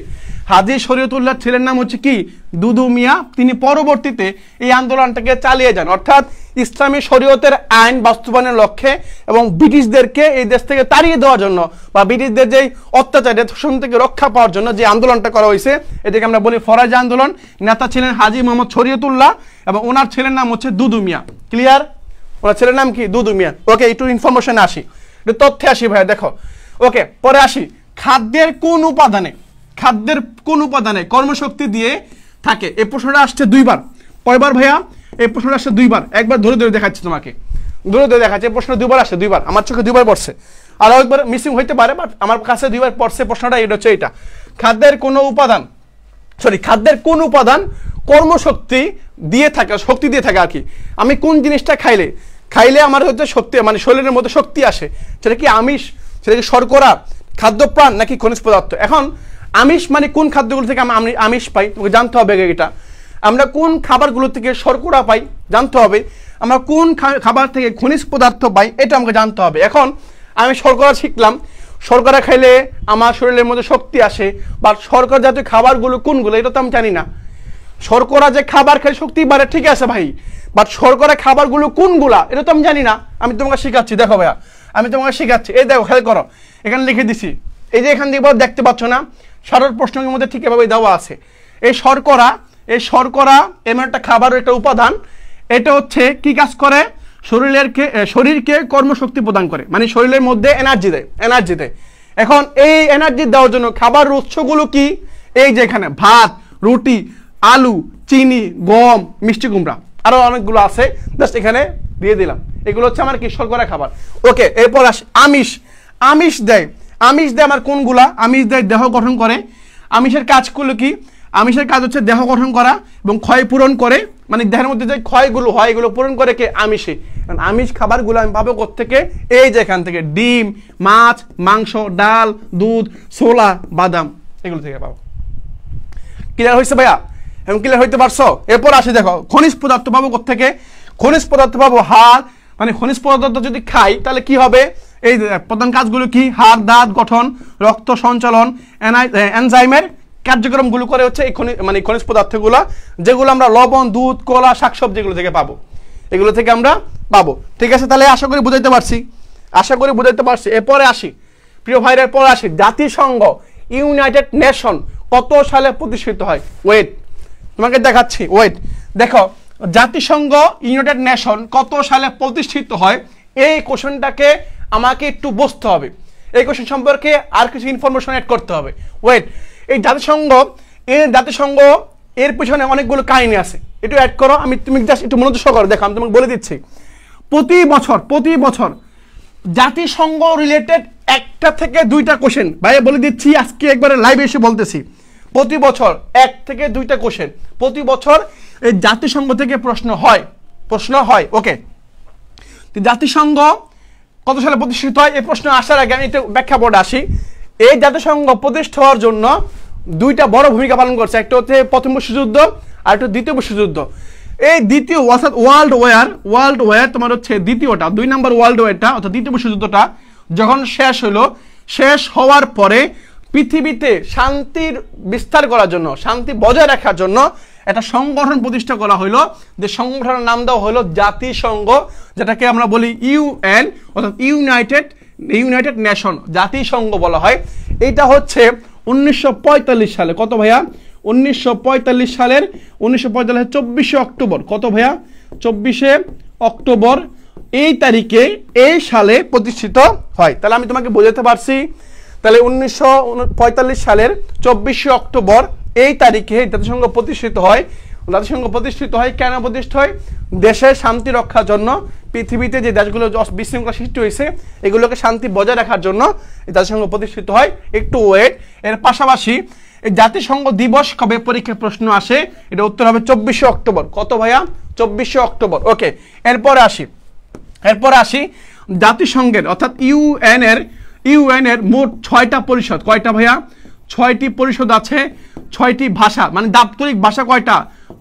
[SPEAKER 1] হাজী শরীয়তুল্লাহর ছেলের নাম হচ্ছে কি? দুদু মিয়া। তিনি পরবর্তীতে এই আন্দোলনটাকে চালিয়ে যান, অর্থাৎ ইসলামী শরীয়তের আইন বাস্তবায়নের লক্ষ্যে এবং ব্রিটিশদেরকে এই দেশ থেকে তাড়িয়ে দেওয়ার জন্য বা ব্রিটিশদের যেই অত্যাচারের শোষণ থেকে রক্ষা পাওয়ার জন্য যে আন্দোলনটা করা হয়েছে, এটাকে আমরা বলি ফরাজি আন্দোলন। নেতা ছিলেন হাজী মোহাম্মদ শরীয়তুল্লাহ এবং ওনার ছেলের নাম হচ্ছে দুদু মিয়া। ক্লিয়ার? ওনার ছেলের নাম কি? দুদু মিয়া। ওকে, একটু ইনফরমেশনে আসি, একটু তথ্যে আসি ভাইয়া। দেখো, ওকে, পরে আসি খাদ্যের কোন উপাদানে কর্মশক্তি দিয়ে থাকে? এই প্রশ্নটা আসছে 2বার। কয়বার ভাইয়া? এই প্রশ্নটা আসছে 2বার। একবার ধরে ধরে দেখাচ্ছি তোমাকে, ধরে ধরে দেখাচ্ছি। এই প্রশ্ন 2বার আসছে, 2বার। আমার চোখে 2বার পড়ছে, আর একবার মিসিং হইতে পারে, বাট আমার কাছে 2বার পড়ছে প্রশ্নটা। এটা হচ্ছে এটা, খাদ্যের কোন উপাদান কর্মশক্তি দিয়ে থাকে, শক্তি দিয়ে থাকে আর কি। আমি কোন জিনিসটা খাইলে আমার হচ্ছে শক্তি, মানে শরীরের মধ্যে শক্তি আসে? সেটা কি আমিষ, সেটা কি শর্করা, খাদ্যপ্রাণ, নাকি খনিজ পদার্থ? এখন আমিষ মানে কোন খাদ্যগুলো থেকে আমি আমিষ পাই, তোমাকে জানতে হবে। এটা আমরা কোন খাবারগুলো থেকে শর্করা পাই জানতে হবে। আমরা কোন খাবার থেকে খনিজ পদার্থ পাই এটা আমাকে জানতে হবে। এখন আমি শর্করা শিখলাম, শর্করা খাইলে আমার শরীরের মধ্যে শক্তি আসে, বা শর্করা জাতীয় খাবারগুলো কোনগুলো এটা তো আমি জানি না। শর্করা যে খাবার খেলে শক্তি বাড়ে, ঠিক আছে ভাই, বাট শর্করা খাবারগুলো কোনগুলা এটা তো আমি জানি না। আমি তোমাকে শিখাচ্ছি, দেখো ভাইয়া, আমি তোমাকে শিখাচ্ছি। এই দেখো, খেয়াল করো, এখানে লিখে দিছি। এই যে এখান থেকে দেখতে পাচ্ছ না, সাধারণ প্রশ্নের মধ্যে ঠিক এভাবে দেওয়া আছে। এই শর্করা এমন একটা খাবারের একটা উপাদান, এটা হচ্ছে কি কাজ করে? শরীরকে কর্মশক্তি প্রদান করে, মানে শরীরের মধ্যে এনার্জি দেয়। এখন এই এনার্জি দেওয়ার জন্য খাবার উৎসগুলো কি? এই যে এখানে ভাত, রুটি, আলু, চিনি, গম, মিষ্টি কুমড়া, আরো অনেকগুলো আছে, জাস্ট এখানে দিয়ে দিলাম। এগুলো হচ্ছে আমার কি? শর্করা খাবার। ওকে, এরপর আসি আমিষ দেয় আমার কোনগুলা? আমিষ দেয় দেহ গঠন করে। আমিষের কাজগুলো কি? আমিষের কাজ হচ্ছে দেহ গঠন করা এবং ক্ষয় পূরণ করে, মানে দেহের মধ্যে যে ক্ষয়গুলো হয় এগুলো পূরণ করে কে? আমিষে। কারণ আমিষ খাবারগুলো আমি পাবো কোত্থেকে? এই যে এখান থেকে, ডিম, মাছ, মাংস, ডাল, দুধ, ছোলা, বাদাম, এগুলো থেকে পাবো। ক্লিয়ার হয়েছে ভাইয়া? এবং ক্লিয়ার হইতে পারছো? এরপর আসি, দেখো খনিজ পদার্থ পাবো কোত্থেকে? খনিজ পদার্থ পাবো হাড়, মানে খনিজ পদার্থ যদি খাই তাহলে কি হবে? এই প্রধান কাজগুলো কি? হাড়, দাঁত গঠন, রক্ত সঞ্চালন, এনজাইমের কার্যক্রমগুলো করে হচ্ছে এই খনিজ পদার্থগুলো, যেগুলো আমরা লবণ, দুধ, কলা, শাকসবজি এগুলো থেকে পাবো, এগুলো থেকে আমরা পাবো। ঠিক আছে, তাহলে আশা করি বুঝাইতে পারছি। এরপরে আসি প্রিয় ভাইরা, এরপরে আসি জাতিসংঘ, ইউনাইটেড নেশন কত সালে প্রতিষ্ঠিত হয়? ওয়েট, তোমাকে দেখাচ্ছি, ওয়েট। দেখো, জাতিসংঘ ইউনাইটেড নেশন কত সালে প্রতিষ্ঠিত হয়, এই কোশ্চেনটাকে আমাকে একটু বুঝতে হবে। এই কোশ্চেন সম্পর্কে আর কিছু ইনফরমেশন অ্যাড করতে হবে। ওয়েট, এই জাতিসংঘ এর পিছনে অনেকগুলো কাহিনী আছে, একটু অ্যাড করো। তুমি জাস্ট একটু মনোযোগ সহকারে দেখো, আমি তোমাকে বলে দিচ্ছি। প্রতি বছর জাতিসংঘ রিলেটেড 1টা থেকে 2টা কোশ্চেন, ভাইয়া বলে দিচ্ছি, আজকে একবারে লাইভে এসে বলতেছি। প্রতি বছর 1 থেকে 2টা কোশ্চেন প্রতি বছর এই জাতিসংঘ থেকে প্রশ্ন হয়। ওকে, জাতিসংঘ কত সালে প্রতিষ্ঠিত হয়? এই প্রশ্ন আসার আগে আমি একটু ব্যাখ্যা বোর্ডে আসি। এই জাতিসংঘ প্রতিষ্ঠা হওয়ার জন্য দুইটা বড় ভূমিকা পালন করছে, একটা হচ্ছে প্রথম বিশ্বযুদ্ধ আর একটা দ্বিতীয় বিশ্বযুদ্ধ। এই দ্বিতীয় অর্থাৎ ওয়ার্ল্ড ওয়ার তোমার হচ্ছে দ্বিতীয়টা, 2 নম্বর ওয়ার্ল্ড ওয়ারটা অর্থাৎ দ্বিতীয় বিশ্বযুদ্ধটা যখন শেষ হলো, শেষ হওয়ার পরে পৃথিবীতে শান্তির বিস্তার করার জন্য, শান্তি বজায় রাখার জন্য একটা সংগঠন প্রতিষ্ঠা করা হলো, যে সংগঠনের নাম দেওয়া হলো জাতিসংঘ, যেটাকে আমরা বলি ইউএন অর্থাৎ ইউনাইটেড নেশন, জাতিসংঘ বলা হয়। এটা হচ্ছে 1945 সালে, কত ভাইয়া? 1945 সালের 24শে অক্টোবর, কত ভাইয়া? 24শে অক্টোবর এই তারিখে এই সালে প্রতিষ্ঠিত হয়। তাহলে আমি তোমাকে বোঝাতে পারছি, তাহলে 1945 সালের 24শে অক্টোবর এই তারিখে জাতিসংঘ প্রতিষ্ঠিত হয়। জাতিসংঘ প্রতিষ্ঠিত হয় কেন প্রতিষ্ঠিত হয়? দেশের শান্তি রক্ষার জন্য, পৃথিবীতে যে দেশগুলো বিশৃঙ্খলা সৃষ্টি হয়েছে এগুলোকে শান্তি বজায় রাখার জন্য এই জাতিসংঘ প্রতিষ্ঠিত হয়। একটু ওয়েট, এর পাশাপাশি এই জাতিসংঘ দিবস কবে পরীক্ষার প্রশ্ন আসে, এটা উত্তর হবে 24শে অক্টোবর। কত ভাইয়া? 24শে অক্টোবর। ওকে, এরপরে আসি জাতিসংঘের অর্থাৎ ইউএন এর মোট 6টা পরিষদ। কয়টা ভাইয়া? 6টি পরিষদ আছে, 6টি ভাষা, মানে দাপ্তরিক ভাষা কয়টা?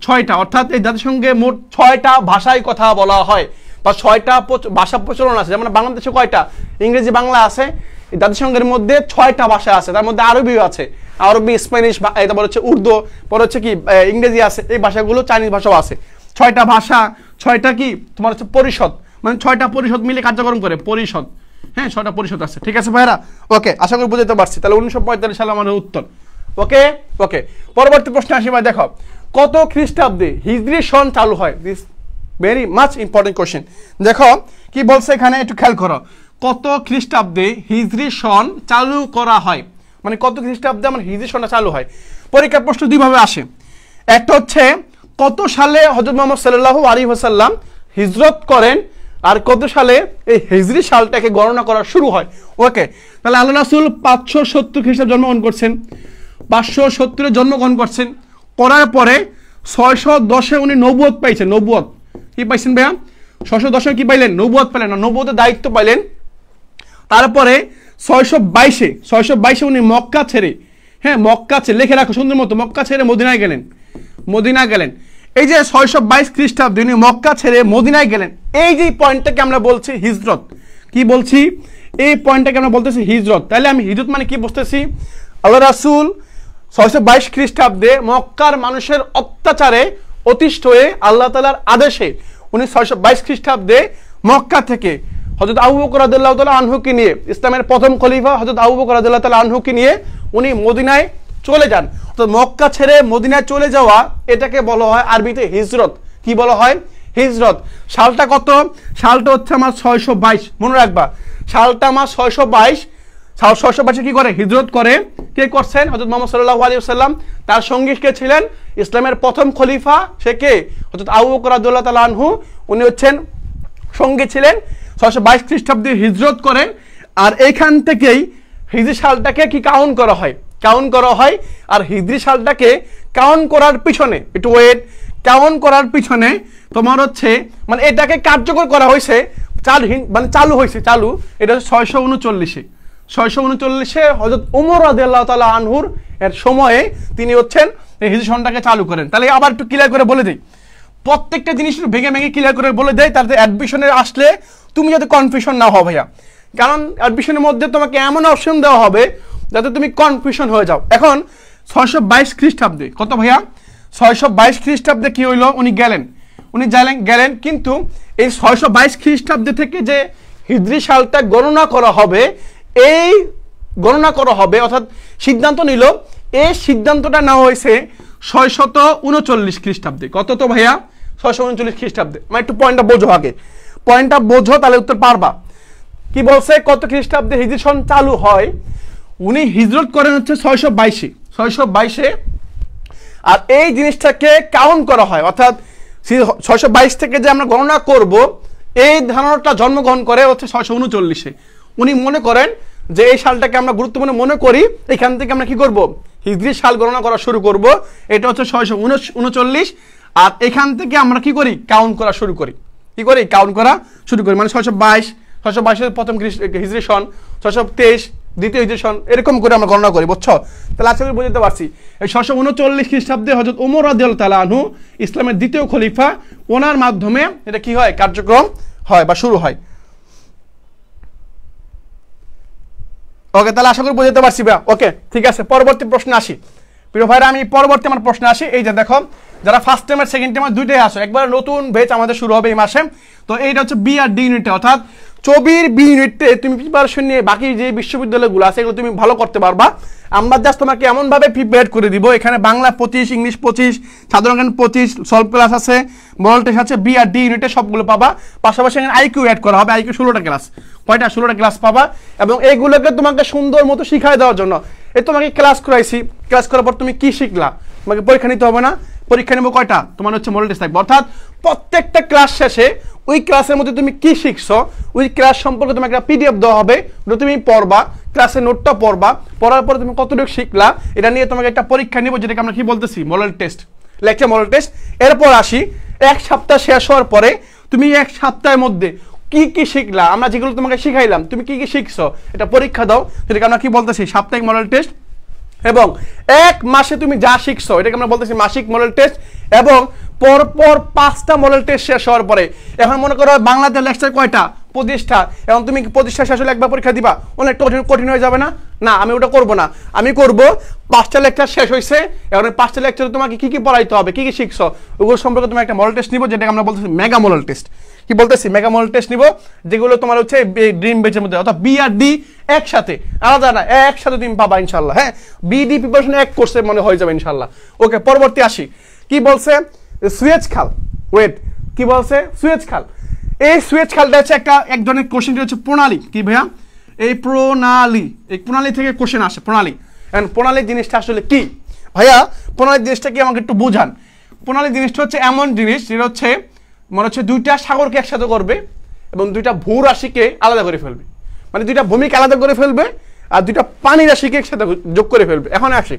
[SPEAKER 1] 6টা। অর্থাৎ এই জাতিসংঘে মোট 6টা ভাষায় কথা বলা হয় বা 6টা ভাষা প্রচলন আছে। যেমন বাংলাদেশে কয়টা? ইংরেজি, বাংলা আছে। এই জাতিসংঘের মধ্যে 6টা ভাষা আছে, তার মধ্যে আরবিও আছে, আরবি, স্প্যানিশ, তারপর হচ্ছে উর্দু, পরে হচ্ছে কি ইংরেজি আছে, এই ভাষাগুলো চাইনিজ ভাষাও আছে। 6টা ভাষা, 6টা কি তোমার হচ্ছে পরিষদ, মানে 6টা পরিষদ মিলে কার্যক্রম করে পরিষদ। হ্যাঁ, 6টা পরিষদ আছে। ঠিক আছে ভাইরা? ওকে, আশা করি বুঝতে পারছি। তাহলে 1945 সালে আমাদের উত্তর। ওকে, পরবর্তী প্রশ্ন আসি ভাই। দেখো, কত খ্রিস্টাব্দে হিজরি সন চালু হয়? This very much important question. দেখো কি বলছে এখানে, একটু খেয়াল করো। কত খ্রিস্টাব্দে হিজরি সন চালু করা হয়, মানে কত খ্রিস্টাব্দে আমার হিজরি সনটা চালু হয়? পরীক্ষার প্রশ্ন দুইভাবে আসে। একটা হচ্ছে কত সালে হযরত মুহাম্মদ সাল্লাল্লাহু আলাইহি ওয়াসাল্লাম হিজরত করেন, আর কত সালে এই হিজরি সালটাকে গণনা করা শুরু হয়। ওকে, তাহলে আল্লাহ রাসূল 570 খ্রিস্টাব্দে জন্মগ্রহণ করছেন, 570 জন্মগ্রহণ করছেন, করার পরে 610-এ উনি নবুয়ত পাইছেন। নবুয়ত কি পাইছেন ভাইয়া? 610-এ কি পাইলেন? নবুয়ত পাইলেন, না নবুয়তের দায়িত্ব পাইলেন। তারপরে 622-এ উনি মক্কা ছেড়ে, হ্যাঁ মক্কা ছেড়ে, লিখে রাখো সুন্দর মতো, মক্কা ছেড়ে মদিনায় গেলেন। এই যে 622 খ্রিস্টাব্দে উনি মক্কা ছেড়ে মদিনায় গেলেন, এই যে পয়েন্টটাকে আমরা বলছি হিজরত। কি বলছি? এই পয়েন্টটাকে আমরা বলতেছি হিজরত। তাহলে আমি হিজরত মানে কি বুঝতেছি? আল্লাহ রাসূল 622 খ্রিস্টাব্দে মক্কার মানুষের অত্যাচারে অতিষ্ঠ হয়ে আল্লাহ তাআলার আদেশে উনি 622 খ্রিস্টাব্দে মক্কা থেকে হযরত আবু বকর রাদিয়াল্লাহু তাআলা আনহুকে নিয়ে, ইসলামের প্রথম খলিফা হযরত আবু বকর রাদিয়াল্লাহু তাআলা আনহুকে নিয়ে উনি মদিনায় চলে যান। তো মক্কা ছেড়ে মদিনায় চলে যাওয়া, এটাকে বলা হয় আরবিতে হিজরত। কি বলা হয়? হিজরত। সালটা কত? সালটা হচ্ছে আমার 622, মনে রাখবা সালটা আমার 622 কি করে? হিজরত করে। কে করছেন? হযরত মুহাম্মদ সাল্লাল্লাহু আলাইহি ওয়াসাল্লাম। তার সঙ্গী কে ছিলেন? ইসলামের প্রথম খলিফা, সে কে? হযরত আবু বকর রাদিয়াল্লাহু তাআলা আনহু, উনি হচ্ছেন সঙ্গী ছিলেন। 622 খ্রিস্টাব্দে হিজরত করেন, আর এইখান থেকেই হিজরি সালটাকে কি কাউন্ট করা হয়। আর হিজরি সালটাকে কাউন্ট করার পিছনে, একটু ওয়েট, কাউন্ট করার পিছনে তোমার হচ্ছে মানে এটাকে কার্যকর করা হয়েছে, চালু হয়েছে, এটা হচ্ছে 639-এ হযরত ওমর রাদিয়াল্লাহু তাআলা আনহুর এর সময়ে তিনি হচ্ছেন এই হিজরি সনটাকে চালু করেন। তাহলে আবার একটু ক্লিয়ার করে বলে দিই, প্রত্যেকটা জিনিস ভেঙে ক্লিয়ার করে বলে দেয়, তাতে অ্যাডমিশনে আসলে তুমি যাতে কনফিউশন না হও ভাইয়া। কারণ অ্যাডমিশনের মধ্যে তোমাকে এমন অপশন দেওয়া হবে যাতে তুমি কনফিউশন হয়ে যাও। এখন 622 খ্রিস্টাব্দে কত ভাইয়া? 622 খ্রিস্টাব্দে কি হইলো? উনি গেলেন, কিন্তু এই 622 খ্রিস্টাব্দে থেকে যে হিজরি সালটা গণনা করা হবে, অর্থাৎ সিদ্ধান্ত নিল, এই সিদ্ধান্তটা নেওয়া হয়েছে 639 খ্রিস্টাব্দে। কত তো ভাইয়া? 639 খ্রিস্টাব্দে। মানে একটু পয়েন্টটা বোঝো আগে, তাহলে উত্তর পারবা। কি বলছে? কত খ্রিস্টাব্দে হিজরি সন চালু হয়? উনি হিজরত করেন হচ্ছে 622-এ, আর এই জিনিসটাকে কাউন্ট করা হয়, অর্থাৎ 622 থেকে যে আমরা গণনা করব, এই ধারণাটা জন্মগ্রহণ করে হচ্ছে 639-এ। উনি মনে করেন যে এই সালটাকে আমরা গুরুত্বপূর্ণ মনে করি, এখান থেকে আমরা কি করব? হিজরি সাল গণনা করা শুরু করব। এটা হচ্ছে 639, আর এখান থেকে আমরা কি করি? কাউন্ট করা শুরু করি। মানে 622-এর প্রথম হিজরি সন, 623, দ্বিতীয় হিজরি সন এরকম করে আমরা গণনা করি, বুঝছো? তাহলে আজকে আমি বুঝতে পারছি এই 639 খ্রিস্টাব্দে হযরত ওমর রাদিয়াল্লাহু তাআলা আনহু ইসলামের দ্বিতীয় খলিফা, ওনার মাধ্যমে এটা কি হয়, কার্যক্রম হয় বা শুরু হয়। ওকে, তাহলে আশা করি বুঝতে পারছি ভাই। ওকে, ঠিক আছে, পরবর্তী প্রশ্নে আসি প্রিয় ভাইরা। আমি পরবর্তী আমার প্রশ্নে আসি। এই যে দেখো, যারা ফার্স্ট টাইম আর সেকেন্ড টাইম দুইটাই আসো, একবার নতুন ব্যাচ আমাদের শুরু হবে এই মাসে। তো এইটা হচ্ছে বি আর ডি ইউনিটে, অর্থাৎ চবির বি ইউনিটে তুমি প্রিপারেশন নিয়ে বাকি যে বিশ্ববিদ্যালয়গুলো আছে এগুলো তুমি ভালো করতে পারবা। আমরা জাস্ট তোমাকে এমনভাবে প্রিপেয়ার করে দিব, এখানে বাংলা 25, ইংলিশ 25, সাধারণ জ্ঞান 25, সলভ ক্লাস আছে, মডেল টেস্ট আছে, বি আর ডি ইউনিটে সবগুলো পাবা। পাশাপাশি এখানে আইকিউ অ্যাড করা হবে, আইকিউ 16টা ক্লাস, কয়টা 16টা ক্লাস পাবা। এবং এইগুলোকে তোমাকে সুন্দর মতো শিখাই দেওয়ার জন্য এই তোমাকে ক্লাস করাইছি, ক্লাস করার পর তুমি কি শিখলা, তোমাকে পরীক্ষা নিতে হবে না? পরীক্ষা নেবো কয়টা, তোমার হচ্ছে মডেল টেস্ট থাকবে। অর্থাৎ প্রত্যেকটা ক্লাস শেষে ওই ক্লাসের মধ্যে তুমি কি শিখছো ওই ক্লাস সম্পর্কে তোমাকে একটা পিডিএফ দেওয়া হবে, ওটা তুমি পড়বা, ক্লাসের নোটটা পড়বা, পড়ার পরে তুমি কতটুকু শিখলা এটা নিয়ে তোমাকে একটা পরীক্ষা নিব, যেটাকে আমরা কি বলতেছি, model test, lecture model test. এরপর আসি, এক সপ্তাহ শেষ হওয়ার পরে তুমি এক সপ্তাহের মধ্যে কি কি শিখলা, আমরা যেগুলো তোমাকে শিখাইলাম তুমি কি কি শিখছো এটা পরীক্ষা দাও, যেটাকে আমরা কি বলতেছি, সাপ্তাহিক মডেল টেস্ট। এবং এক মাসে তুমি যা শিখছো এটাকে আমরা বলতেছি মাসিক মডেল টেস্ট। এবং পরপর 5টা মডেল টেস্ট শেষ হওয়ার পরে, এখন মনে করো বাংলাতে লেকচার কয়টা, 25টা, এবং তুমি 25টা শেষ হলে একবার পরীক্ষা দিবা, অনেক কঠিন হয়ে যাবে না? না, আমি ওটা করব না, আমি করব 5টা লেকচার শেষ হয়েছে, এখন 5টা লেকচারে তোমাকে কি কি পড়াইতে হবে, কি কি শিখছো ওগুলো সম্পর্কে তুমি একটা মডেল টেস্ট নিব, যেটাকে আমরা বলতেছি মেগা মডেল টেস্ট। কি বলতেছি, মেগা মডেল টেস্ট নিব, যেগুলো তোমার হচ্ছে ড্রিম বেচের মধ্যে, অর্থাৎ বি আর ডি একসাথে, আলাদা না, একসাথে তুমি পাবা ইনশাল্লাহ। হ্যাঁ, বিডি প্রিপারেশন এক কোর্সে মনে হয়ে যাবে ইনশাল্লাহ। ওকে, পরবর্তী আসি। কি বলছে, সুয়েজ খাল, ওয়েট, কি বলছে, সুয়েজ খাল। এই সুয়েজ খালটা হচ্ছে এক ধরনের কোশ্চেন হচ্ছে প্রণালী, কি ভাইয়া, এই প্রণালী থেকে কোশ্চেন আসে, প্রণালী। প্রণালী জিনিসটা আসলে কি ভাইয়া, প্রণালী জিনিসটা কি আমাকে একটু বুঝান। প্রণালী জিনিসটা হচ্ছে এমন জিনিস যেটা হচ্ছে মনে হচ্ছে দুইটা সাগরকে একসাথে করবে এবং দুইটা ভূ রাশিকে আলাদা করে ফেলবে, মানে দুইটা ভূমিকে আলাদা করে ফেলবে আর দুইটা পানি রাশিকে একসাথে যোগ করে ফেলবে। এখন আসি,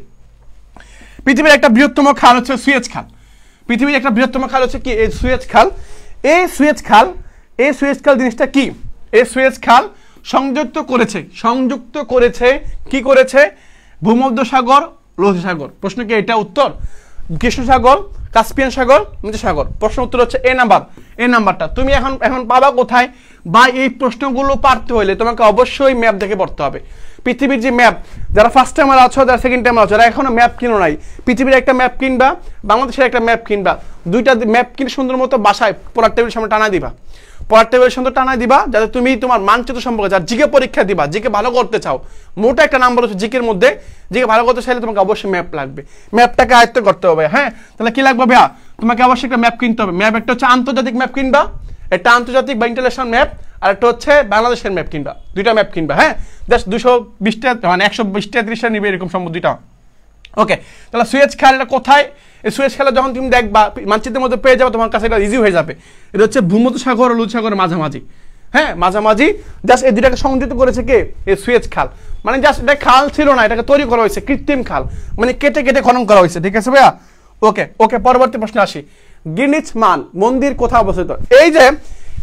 [SPEAKER 1] পৃথিবীর একটা বৃহত্তম খাল হচ্ছে সুয়েজ খাল। পৃথিবীর একটা বৃহত্তম খাল হচ্ছে কি, এই সুয়েজ খাল। এই সুয়েজ খাল জিনিসটা কি, এই সুয়েজ খাল সংযুক্ত করেছে কি করেছে, ভূমধ্যসাগর, লোহিত সাগর। প্রশ্ন কি এটা, উত্তর কৃষ্ণ সাগর, কাস্পিয়ান সাগর, মৃত সাগর। প্রশ্ন উত্তর হচ্ছে এ নাম্বারটা। তুমি এখন পাবা কোথায়, বা এই প্রশ্নগুলো পারতে হলে তোমাকে অবশ্যই ম্যাপ দেখে পড়তে হবে। পৃথিবীর যে ম্যাপ, যারা ফার্স্ট টাইমার আছো, যারা সেকেন্ড টাইমার আছো, যারা এখনো ম্যাপ কিনো নাই, পৃথিবীর একটা ম্যাপ কিনবা, বাংলাদেশের একটা ম্যাপ কিনবা, দুইটা ম্যাপ কিনে সুন্দর মতো বাসায় পড়ার টেবিলের সামনে টানা দিবা, পড়ার টেবিলের সামনে টানা দিবা, যাতে তুমি তোমার মানচিত্র সম্পর্কে, যারা জিকে পরীক্ষা দিবা, জিকে ভালো করতে চাও, মোটা একটা নাম্বার হচ্ছে জিকের মধ্যে, জিকে ভালো করতে চাইলে তোমাকে অবশ্যই ম্যাপ লাগবে, ম্যাপটাকে আয়ত্ত করতে হবে। হ্যাঁ, তাহলে কি লাগবে ভাইয়া, তোমাকে অবশ্যই একটা ম্যাপ কিনতে হবে। ম্যাপ একটা হচ্ছে আন্তর্জাতিক ম্যাপ কিনবা, একটা আন্তর্জাতিক বা ইন্টারন্যাশনাল ম্যাপ, আর একটা হচ্ছে বাংলাদেশের ম্যাপ কিনবা, দুইটা ম্যাপ কিনবা। হ্যাঁ, জাস্ট 220টা মানে 120-30টা নিবে এরকম সম্ভব দুইটা। ওকে, তাহলে সুয়েজ খালটা কোথায়, এই সুয়েজ খালে যখন তুমি দেখবা মানচিত্রের মধ্যে পেয়ে যাবে, তোমার কাছে এটা ইজি হয়ে যাবে। এটা হচ্ছে ভূমধ্যসাগর ও লোহিত সাগরের মাঝামাঝি। হ্যাঁ, মাঝামাঝি, জাস্ট এই দুটাকে সংযুক্ত করেছে কে, এই সুয়েজ খাল। মানে জাস্ট এটা খাল ছিল না, এটাকে তৈরি করা হয়েছে, কৃত্রিম খাল, মানে কেটে কেটে খনন করা হয়েছে। ঠিক আছে ভাইয়া? ওকে, পরবর্তী প্রশ্নে আসি। গ্রিনিচ মান মন্দির কোথায় অবস্থিত? এই যে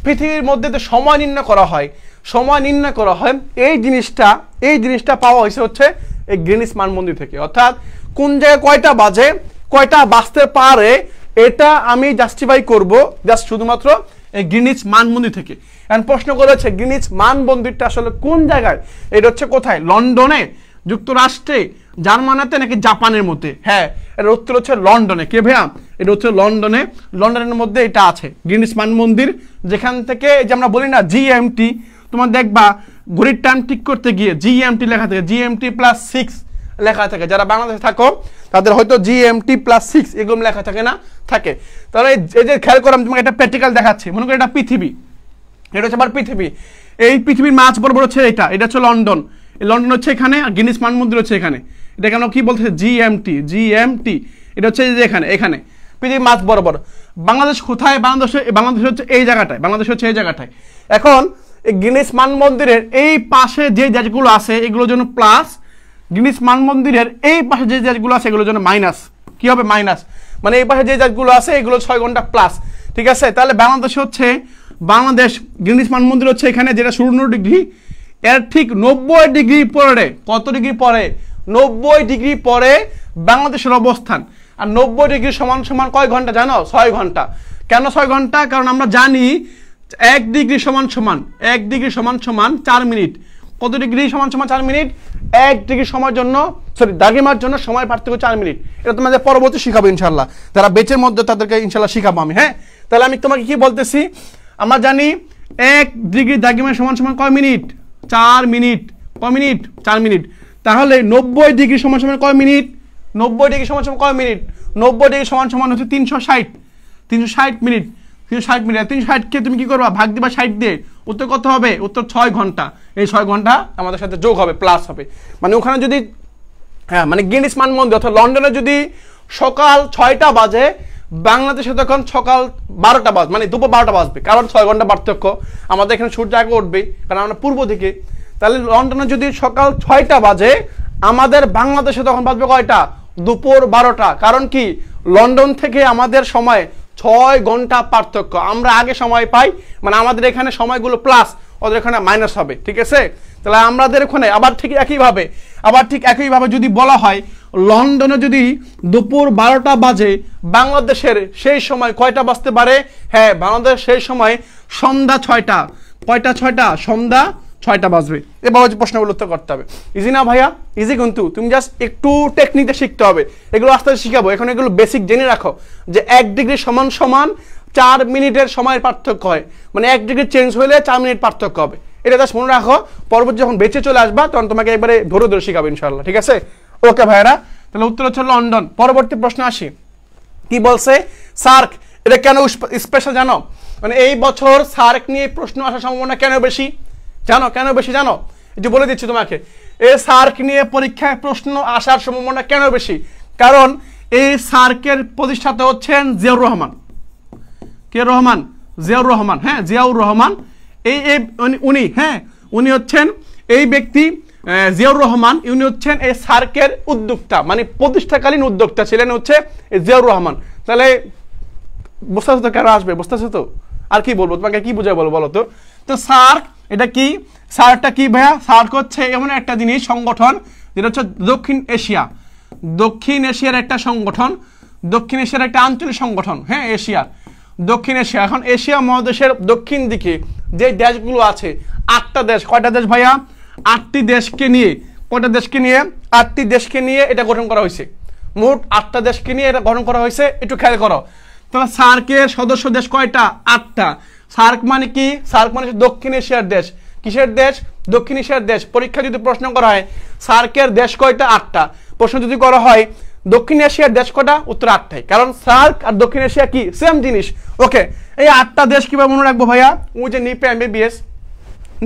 [SPEAKER 1] পৃথিবীর মধ্যে যে সময় নির্ণয় করা হয়, এই জিনিসটা পাওয়া হয়েছে হচ্ছে এই গ্রিনিচ মান মন্দির থেকে। অর্থাৎ কোন জায়গায় কয়টা বাজে, কয়টা বাজতে পারে, এটা আমি জাস্টিফাই করব জাস্ট শুধুমাত্র এই গ্রিনিচ মান মন্দির থেকে। এখন প্রশ্ন করেছে গ্রিনিচ মান মন্দিরটা আসলে কোন জায়গায়, এটা হচ্ছে কোথায়, লন্ডনে, যুক্তরাষ্ট্রে, জার্মানিতে, নাকি জাপানের মধ্যে? হ্যাঁ, এর উত্তর হচ্ছে লন্ডনে। কে ভাইয়া, এটা হচ্ছে লন্ডনের মধ্যে এটা আছে গ্রিনিচ মান মন্দির, যেখান থেকে যে আমরা বলি না জিএমটি, তোমার দেখবা ঘড়ির টাইম ঠিক করতে গিয়ে জিএমটি লেখা থাকে, GMT+6 লেখা থাকে। যারা বাংলাদেশে থাকো তাদের হয়তো GMT+6 এগুলো লেখা থাকে না, থাকে। তাহলে এই যে খেয়াল করলাম, তোমাকে একটা প্র্যাকটিক্যাল দেখাচ্ছি। মনে করি এটা পৃথিবী, এটা হচ্ছে আবার পৃথিবী, এই পৃথিবীর মাঝ বরাবর হচ্ছে এটা হচ্ছে লন্ডন, লন্ডন হচ্ছে এখানে, আর গ্রিনিচ মান মন্দির হচ্ছে এখানে। এটা কেন কি বলতেছে, জিএমটি, এটা হচ্ছে যে এখানে পৃথিবীর মাঝ বরাবর। বাংলাদেশ কোথায়, বাংলাদেশ হচ্ছে এই জায়গাটায়, এখন এই গ্রিনিচ মান মন্দিরের এই পাশে যে দেশগুলো আছে এগুলোর জন্য প্লাস, গ্রিনিচ মান মন্দিরের এই পাশে যে দেশগুলো আছে এগুলোর জন্য মাইনাস। কি হবে, মাইনাস, মানে এই পাশে যে দেশগুলো আছে এগুলো 6 ঘন্টা প্লাস। ঠিক আছে, তাহলে বাংলাদেশ গ্রিনিচ মান মন্দির হচ্ছে এখানে, যেটা 14 ডিগ্রি, এর ঠিক 90 ডিগ্রি পরে, কত ডিগ্রি পরে? 90 ডিগ্রি পরে বাংলাদেশের অবস্থান। আর 90 ডিগ্রি সমান সমান কয় ঘন্টা জানো? 6 ঘন্টা। কেন 6 ঘন্টা? কারণ আমরা জানি 1 ডিগ্রি সমান সমান 1 ডিগ্রি সমান সমান 4 মিনিট। কত ডিগ্রি সমান সমান 4 মিনিট? 1 ডিগ্রি সময়ের জন্য, সরি, দাগিমার জন্য সময় পার্থক্য 4 মিনিট। এটা তোমাদের পরবর্তী শিখাবো ইনশাল্লাহ, যারা বেচের মধ্যে তাদেরকে ইনশাল্লাহ শিখাবো আমি। হ্যাঁ, তাহলে আমি তোমাকে কি বলতেছি, আমরা জানি 1 ডিগ্রি দাগিমার সমান সমান কয় মিনিট? 4 মিনিট। কয় মিনিট? 4 মিনিট। তাহলে 90 ডিগ্রি সমান সমান কয় মিনিট? 90 ডিগ্রি সমান সমান কয় মিনিট? 90 ডিগ্রি সমান সমান হচ্ছে 360 মিনিট। 360 মিনিট। 360কে তুমি কি করবা? ভাগ দিবা 60 দিয়ে। উত্তর কত হবে? উত্তর 6 ঘন্টা। এই 6 ঘন্টা আমাদের সাথে যোগ হবে, প্লাস হবে। মানে ওখানে যদি, হ্যাঁ, মানে গিনেস মান মন্দির অর্থাৎ লন্ডনে যদি সকাল 6টা বাজে, বাংলাদেশে তখন সকাল 12টা বাজবে, মানে দুপুর 12টা বাজবে, কারণ 6 ঘন্টা পার্থক্য। আমাদের এখানে সূর্য আগে উঠবে, কারণ আমরা পূর্ব দিকে। তাহলে লন্ডনে যদি সকাল 6টা বাজে, আমাদের বাংলাদেশে তখন বাজবে কয়টা? দুপুর 12টা। কারণ কি? লন্ডন থেকে আমাদের সময় 6 ঘন্টা পার্থক্য। আমরা আগে সময় পাই, মানে আমাদের এখানে সময়গুলো প্লাস, ওদের এখানে মাইনাস হবে। ঠিক আছে? তাহলে আমাদের এখানে আবার ঠিক একইভাবে যদি বলা হয় লন্ডনে যদি দুপুর 12টা বাজে, বাংলাদেশের সেই সময় কয়টা বাজতে পারে? হ্যাঁ, বাংলাদেশ সেই সময় সন্ধ্যা 6টা। কয়টা? 6টা। সন্ধ্যা 6টা বাজবে। এবার হচ্ছে প্রশ্নগুলো উত্তর করতে হবে। ইজি না ভাইয়া? ইজি, কিন্তু তুমি জাস্ট একটু টেকনিকটা শিখতে হবে। এগুলো আস্তে আস্তে শিখাবো। এখন এগুলো বেসিক জেনে রাখো যে 1 ডিগ্রি সমান সমান 4 মিনিটের সময়ের পার্থক্য হয়, মানে 1 ডিগ্রি চেঞ্জ হলে 4 মিনিট পার্থক্য হবে। এটা জাস্ট মনে রাখো, পরবর্তী যখন বেঁচে চলে আসবা তখন তোমাকে একবারে ধরে ধরে শিখাবো ইনশাআল্লাহ। ঠিক আছে? ওকে ভাইয়ারা, তাহলে উত্তর হচ্ছে লন্ডন। পরবর্তী প্রশ্ন আসি, কি বলছে? সার্ক। এটা কেন স্পেশাল জানো? মানে এই বছর সার্ক নিয়ে প্রশ্ন আসার সম্ভাবনা কেন বেশি জানো? কেন বেশি জানো? একটু বলে দিচ্ছি তোমাকে। এই সার্ক নিয়ে পরীক্ষায় প্রশ্ন আসার সম্ভাবনা কেন বেশি? কারণ এই সার্কের প্রতিষ্ঠাতা হচ্ছেন জিয়াউর রহমান। কে রহমান? জিয়াউর রহমান। হ্যাঁ, জিয়াউর রহমান। উনি হচ্ছেন এই ব্যক্তি, জিয়াউর রহমান। উনি হচ্ছেন এই সার্কের উদ্যোক্তা, মানে প্রতিষ্ঠাকালীন উদ্যোক্তা ছিলেন হচ্ছে জিয়াউর রহমান। তাহলে বুঝতে তো কেন আসবে? বুঝতেছো তো? আর কি বলবো তোমাকে, কি বুঝাই বলো তো? তো সার্ক এটা কি? সার্কটা কি ভাইয়া? সার্ক হচ্ছে এমন একটা জিনিস, সংগঠন, যেটা হচ্ছে দক্ষিণ এশিয়ার একটা সংগঠন, দক্ষিণ এশিয়ার একটা আঞ্চলিক সংগঠন। হ্যাঁ, এশিয়ার, দক্ষিণ এশিয়া। এখন এশিয়া মহাদেশের দক্ষিণ দিকে যে দেশগুলো আছে, 8টা দেশ। কয়টা দেশ ভাইয়া? 8টি দেশকে নিয়ে। কয়টা দেশকে নিয়ে? 8টি দেশকে নিয়ে এটা গঠন করা হয়েছে। মোট 8টা দেশকে নিয়ে এটা গঠন করা হয়েছে। একটু খেয়াল করো। তাহলে সার্কের সদস্য দেশ কয়টা? 8টা। সার্ক মানে কি? সার্ক মানে দক্ষিণ এশিয়ার দেশ। কিসের দেশ? দক্ষিণ এশিয়ার দেশ। পরীক্ষা যদি প্রশ্ন করা হয় সার্কের দেশ কয়টা? 8টা। প্রশ্ন যদি করা হয় দক্ষিণ এশিয়ার দেশ কয়টা? উত্তর 8টাই। কারণ সার্ক আর দক্ষিণ এশিয়া কি? সেম জিনিস। ওকে, এই 8টা দেশ কিভাবে মনে রাখবো ভাইয়া? ওই যে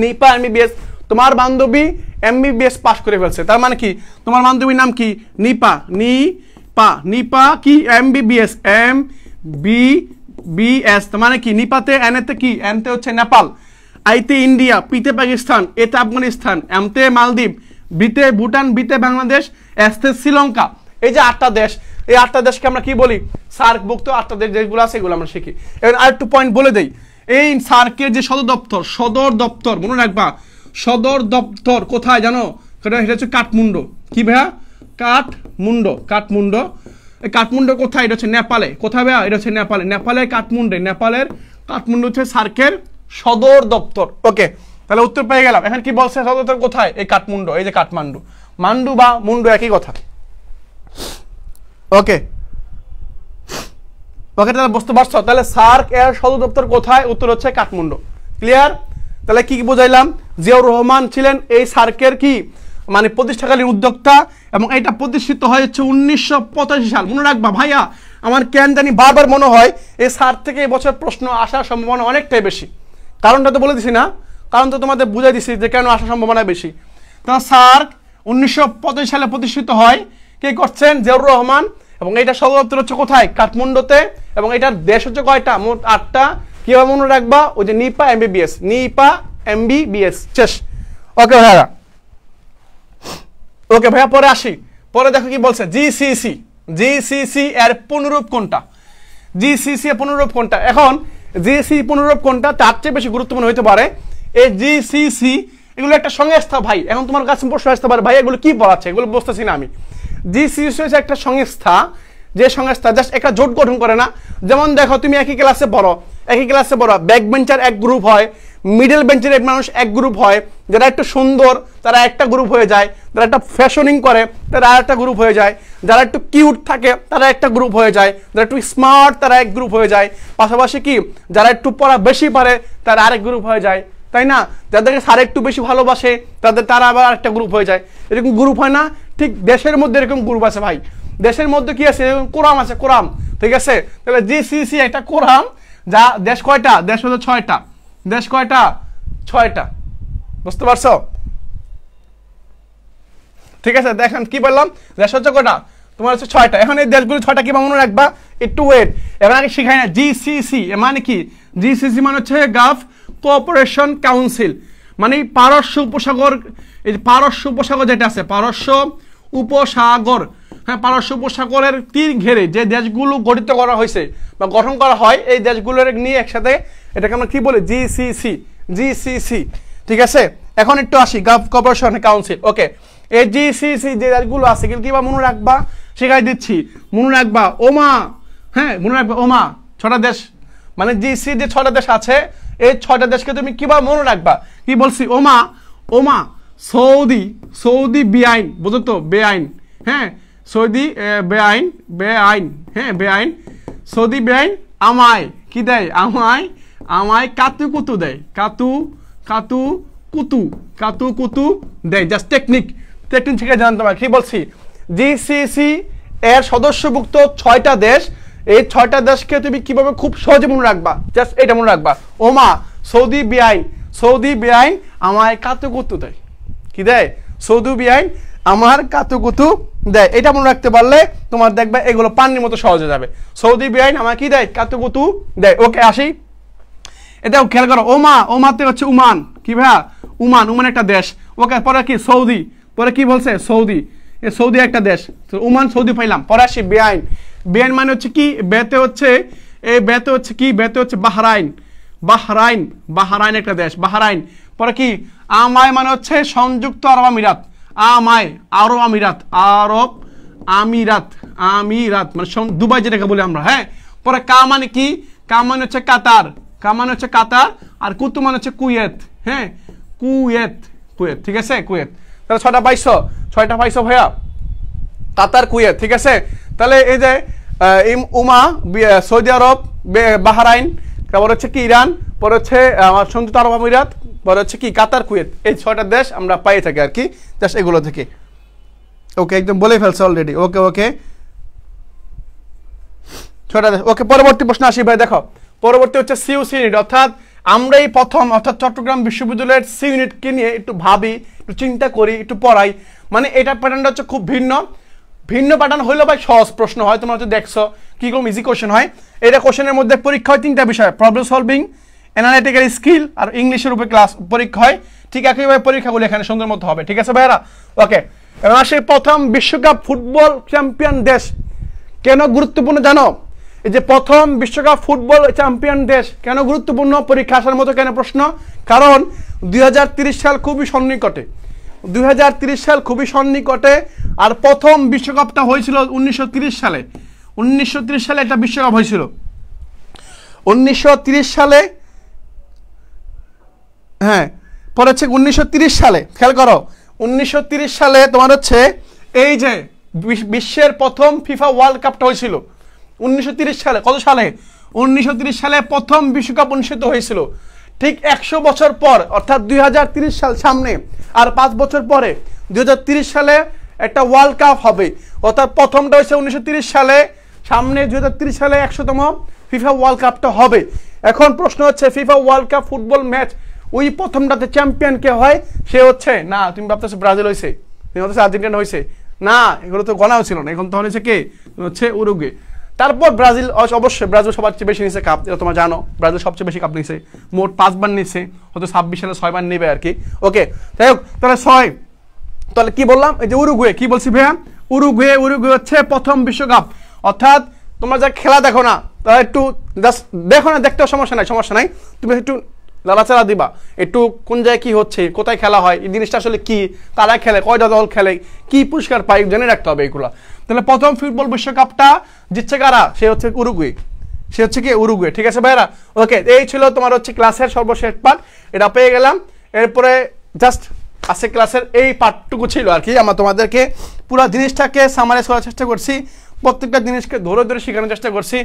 [SPEAKER 1] নিপা এমবিবিএস, তোমার বান্ধবী এমবিবিএস পাস করে ফেলছে। তার মানে কি? তোমার বান্ধবীর নাম কি? নিপা কি? MBBS, MBBS। মানে কি? নিপাতে এনতে কি? এনতে হচ্ছে নেপাল, আইতে ইন্ডিয়া, পিতে পাকিস্তান, এতে আফগানিস্তান, এমতে মালদ্বীপ, বিতে ভুটান, বিতে বাংলাদেশ, এসতে শ্রীলঙ্কা। এই যে 8টা দেশ, এই 8টা দেশকে আমরা কি বলি? সার্কভুক্ত 8টা দেশ যেগুলো আছে এগুলো আমরা শিখি। এবার আরেকটু পয়েন্ট বলে দেই। এই সার্কের যে সদর দপ্তর মনে রাখবা, সদর দপ্তর কোথায় জানো? এটা হচ্ছে কাঠমান্ডু। কি ভাইয়া? কাঠমান্ডু। এই কাঠমান্ডু কোথায়? এটা হচ্ছে নেপালে। কোথায় ভাইয়া? এটা হচ্ছে নেপালের কাঠমান্ডু হচ্ছে সার্কের সদর দপ্তর। ওকে, তাহলে উত্তর পেয়ে গেলাম। এখন কি বলছে? সদর দপ্তর কোথায়? এই কাঠমান্ডু। এই যে কাঠমান্ডু, মান্ডু বা মুন্ডু একই কথা। ওকে, তাহলে বুঝতে পারছো? তাহলে সার্ক এর সদর দপ্তর কোথায়? উত্তর হচ্ছে কাঠমান্ডু। ক্লিয়ার? তাহলে কি বুঝাইলাম? জিয়াউর রহমান ছিলেন এই সার্কের কি, মানে প্রতিষ্ঠাকালীন উদ্যোক্তা, এবং এটা প্রতিষ্ঠিত হয়েছে 1985 সাল। মনে রাখবা ভাইয়া, আমার কেন জানি বারবার মনে হয় এই সার্ক থেকে এই বছর প্রশ্ন আসার সম্ভাবনা অনেকটাই বেশি। কারণটা তো বলে দিছি না? কারণ তো তোমাদের বুঝাই দিছি যে কেন আসার সম্ভাবনা বেশি। তো সার্ক 1985 সালে প্রতিষ্ঠিত হয়। কে করছেন? জিয়াউর রহমান। এবং এটা সদর দপ্তর হচ্ছে কোথায়? কাঠমান্ডুতে। এবং এটার দেশ হচ্ছে কয়টা? মোট 8টা। কিভাবে মনে রাখবা? ওই যে নিপা এমবিবিএস। শেষ। ওকে ভাইয়া, পরে আসি। পরে দেখো কি বলছে। জিসিসি এর পুনরূপ কোনটা? জিসিসি এর পুনরূপ কোনটা? এখন জিসি পুনরূপ কোনটা তার চেয়ে বেশি গুরুত্বপূর্ণ হতে পারে। এই জিসিসি এগুলো একটা সংস্থা ভাই। এখন তোমার কাছে প্রশ্ন আসতে পারে ভাই এগুলো কি পড়াচ্ছে, এগুলো বুঝতেছি না আমি। জিসিসি হচ্ছে একটা সংস্থা, যে সংস্থা জাস্ট একটা জোট গঠন করে না। যেমন দেখো তুমি একই ক্লাসে পড়ো, ব্যাক বেঞ্চার এক গ্রুপ হয়, মিডল বেঞ্চের মানুষ এক গ্রুপ হয়, যারা একটু সুন্দর তারা একটা গ্রুপ হয়ে যায়, যারা একটা ফ্যাশনিং করে তারা আর একটা গ্রুপ হয়ে যায়, যারা একটু কিউট থাকে তারা একটা গ্রুপ হয়ে যায়, যারা একটু স্মার্ট তারা এক গ্রুপ হয়ে যায়, পাশাপাশি কি যারা একটু পড়া বেশি পারে তারা আরেক গ্রুপ হয়ে যায়, তাই না? যাদেরকে স্যার একটু বেশি ভালোবাসে তারা আবার আরেকটা গ্রুপ হয়ে যায়। এরকম গ্রুপ হয় না? ঠিক দেশের মধ্যে এরকম গ্রুপ আছে ভাই। দেশের মধ্যে কি আছে? কোরাম আছে, কোরাম, ঠিক আছে? তাহলে জিসিসি একটা কোরাম, যা দেশ কয়টা? দেশ হলো 6টা। দেশ কয়টা? 6টা। বুঝতে পারছো? ঠিক আছে, দেখেন কি বললাম, দেশ হচ্ছে কয়টা? তোমার হচ্ছে 6টা। এখন এই দেশগুলো 6টা কি মনে রাখবা? একটু ওয়েট, এবার আগে শিখাই না। জিসিসি মানে কি? জিসিসি মানে হচ্ছে গালফ কোঅপারেশন কাউন্সিল, মানে পারস্য উপসাগর, এই পারস্য উপসাগর যেটা আছে, পারস্য উপসাগর, হ্যাঁ, পারস্য উপসাগরের তীর ঘেরে যে দেশগুলো গঠিত করা হয়েছে বা গঠন করা হয়, এই দেশগুলোর নিয়ে একসাথে এটাকে আমরা কি বলি? জিসিসি। জিসিসি, ঠিক আছে? এখন একটু আসি গালফ কোঅপারেশন কাউন্সিল। ওকে, এই জিসিসি যে দেশগুলো আছে কিন্তু কিভাবে মনে রাখবা শেখাই দিচ্ছি। মনে রাখবা ওমা, হ্যাঁ মনে রাখবা ওমা, 6টা দেশ, মানে জিসি যে 6টা দেশ আছে এই 6টা দেশকে তুমি কিভাবে মনে রাখবা? কি বলছি? ওমা, ওমা সৌদি, সৌদি বেআইন, বুঝো তো? বেআইন, হ্যাঁ সৌদি বেআইন, বেআইন, হ্যাঁ বেআইন, সৌদি বেআইন আমায় কি দেয়? আমায়, আমায় কাতু কুতু দেয়, কাতু কাতু কুতু, কাতু কুতু দেয়। জাস্ট টেকনিক থেকে জানতে পারি। কি বলছি? জিসিসি এর সদস্যভুক্ত 6টা দেশ, এই 6টা দেশকে তুমি কিভাবে খুব সহজে মনে রাখবা? জাস্ট এটা মনে রাখবা, ওমা সৌদি বেআইন, সৌদি বেআইন আমায় কাতু কুতু দেয়। কি দেয়? সৌদি বেআইন আমার কাতু কুতু দেয়। এটা মনে রাখতে পারলে তোমার দেখবে এগুলো পানির মতো সহজে যাবে। সৌদি বেআইন আমার কি দেয়? কাতু কুতু দেয়। ওকে, আসি, এটাও খেয়াল করো। ওমা, ওমাতে হচ্ছে উমান, কি ভাইয়া? উমান, উমান একটা দেশ। ওকে, পরে কি? সৌদি, পরে কি বলছে? সৌদি, সৌদি একটা দেশ, উমান সৌদি পাইলাম। পরে আসি বেআইন। বেআইন মানে হচ্ছে কি? বেতে হচ্ছে, এই বেতে হচ্ছে কি? বেতে হচ্ছে বাহরাইন, বাহরাইন, বাহরাইন একটা দেশ, বাহরাইন। পরে কি? আমায় মানে হচ্ছে সংযুক্ত আরব আমিরাত, আমায় আরব আমিরাত, আরব আমিরাত, আমিরাত মানে দুবাই যেটাকে বলি আমরা, হ্যাঁ। পরে কা মানে কি? কা মানে হচ্ছে কাতার, কা মানে হচ্ছে কাতার, আর কুতু মানে হচ্ছে কুয়েত, হ্যাঁ কুয়েত, কুয়েত, ঠিক আছে? কুয়েত। তাহলে 6টা পাইছো, 6টা পাইছো ভাইয়া, কাতার, কুয়েত, ঠিক আছে? তাহলে এই যে উমা সৌদি আরব, বাহরাইন, তারপর হচ্ছে কি ইরান, পরে হচ্ছে আমার সংযুক্ত আরব আমিরাত, পরে হচ্ছে কি কাতার, কুয়েত, এই 6টা দেশ আমরা পাই থাকি আর কি, জাস্ট এগুলো থেকে। ওকে, একদম বলে ফেলছে অলরেডি। ওকে ওকে, 6টা দেশ। ওকে, পরবর্তী প্রশ্ন আসি ভাই। দেখো পরবর্তী হচ্ছে সিইউসি ইউনিট, অর্থাৎ আমরা এই প্রথম, অর্থাৎ চট্টগ্রাম বিশ্ববিদ্যালয়ের সি ইউনিটকে নিয়ে একটু ভাবি, একটু চিন্তা করি, একটু পড়াই। মানে এটা প্যাটার্নটা হচ্ছে খুব ভিন্ন, ভিন্ন প্যাটার্ন হইলে ভাই সহজ প্রশ্ন হয়। তোমরা হচ্ছে দেখছো কিরকম ইজি কোশ্চেন হয়। এটা কোশ্চেনের মধ্যে পরীক্ষা হয় 3টা বিষয়, প্রবলেম সলভিং, অ্যানালিটিক্যাল স্কিল আর ইংলিশের উপরে ক্লাস পরীক্ষা হয়। ঠিক একইভাবে পরীক্ষাগুলো এখানে সুন্দর মতো হবে, ঠিক আছে ভাইয়ারা? ওকে, এবার আসে প্রথম বিশ্বকাপ ফুটবল চ্যাম্পিয়ন দেশ কেন গুরুত্বপূর্ণ জানো? এই যে প্রথম বিশ্বকাপ ফুটবল চ্যাম্পিয়ন দেশ কেন গুরুত্বপূর্ণ, পরীক্ষা আসার মতো কেন প্রশ্ন? কারণ 2030 সাল খুবই সন্নিকটে, 2030 সাল খুবই সন্নিকটে। আর প্রথম বিশ্বকাপটা হয়েছিল 1930 সালে, 1930 সালে একটা বিশ্বকাপ হয়েছিল, 1930 সালে, হ্যাঁ। পরে হচ্ছে 1930 সালে, খেয়াল করো, 1930 সালে তোমার হচ্ছে এই যে বিশ্বের প্রথম ফিফা ওয়ার্ল্ড কাপটা হয়েছিল 1930 সালে। কত সালে? 1930 সালে প্রথম বিশ্বকাপ অনুষ্ঠিত হয়েছিল। ঠিক 100 বছর পর, অর্থাৎ 2030 সাল সামনে, আর 5 বছর পরে 2030 সালে একটা ওয়ার্ল্ড কাপ হবে। অর্থাৎ প্রথমটা হয়েছে 1930 সালে, সামনে 2030 সালে 100তম ফিফা ওয়ার্ল্ড কাপটা হবে। এখন প্রশ্ন হচ্ছে FIFA world cup football match ওই প্রথমটাতে চ্যাম্পিয়ন কে হয়? সে হচ্ছে না, তুমি ভাবতেছো ব্রাজিল হয়েছে, তুমি ভাবতেছো আর্জেন্টিনা হয়েছে, না, এগুলো তো গণাও ছিল না। এখন তখন হচ্ছে কে? হচ্ছে উরুগুয়ে। তারপর ব্রাজিল, অবশ্যই ব্রাজিল সবার চেয়ে বেশি নিচ্ছে কাপ, এটা তোমরা জানো, ব্রাজিল সবচেয়ে বেশি কাপ নিচ্ছে, মোট 5 বার নিচ্ছে, হয়তো 26 সালে 6 বার নেবে আর কি। ওকে, যাই হোক, তাহলে 6, তাহলে কি বললাম? এই যে উরুগুয়ে, কি বলছি ভাইয়া? উরুগুয়ে, উরুগুয়ে হচ্ছে প্রথম বিশ্বকাপ। অর্থাৎ তোমরা যা খেলা দেখো না, তারা একটু জাস্ট দেখো না, দেখতেও সমস্যা নাই, সমস্যা নাই, তুমি একটু লাড়াচাড়া দিবা, একটু কোন জায়গায় কি হচ্ছে, কোথায় খেলা হয়, এই জিনিসটা আসলে কি, কারা খেলে, কয়টা দল খেলে, কি পুরস্কার পায়, জেনে রাখতে হবে এগুলো। তাহলে প্রথম ফুটবল বিশ্বকাপটা জিতছে কারা? সে হচ্ছে উরুগুয়ে, সে হচ্ছে কি উরুগুয়ে। ঠিক আছে ভাইরা, ওকে, এই ছিল তোমার হচ্ছে ক্লাসের সর্বশেষ পার্ট, এটা পেয়ে গেলাম। এরপরে জাস্ট আজকে ক্লাসের এই পার্টটুকু ছিল আর কি, আমরা তোমাদেরকে পুরো জিনিসটাকে সামারাইজ করার চেষ্টা করছি, প্রত্যেকটা জিনিসকে ধরে ধরে শেখানোর চেষ্টা করছি।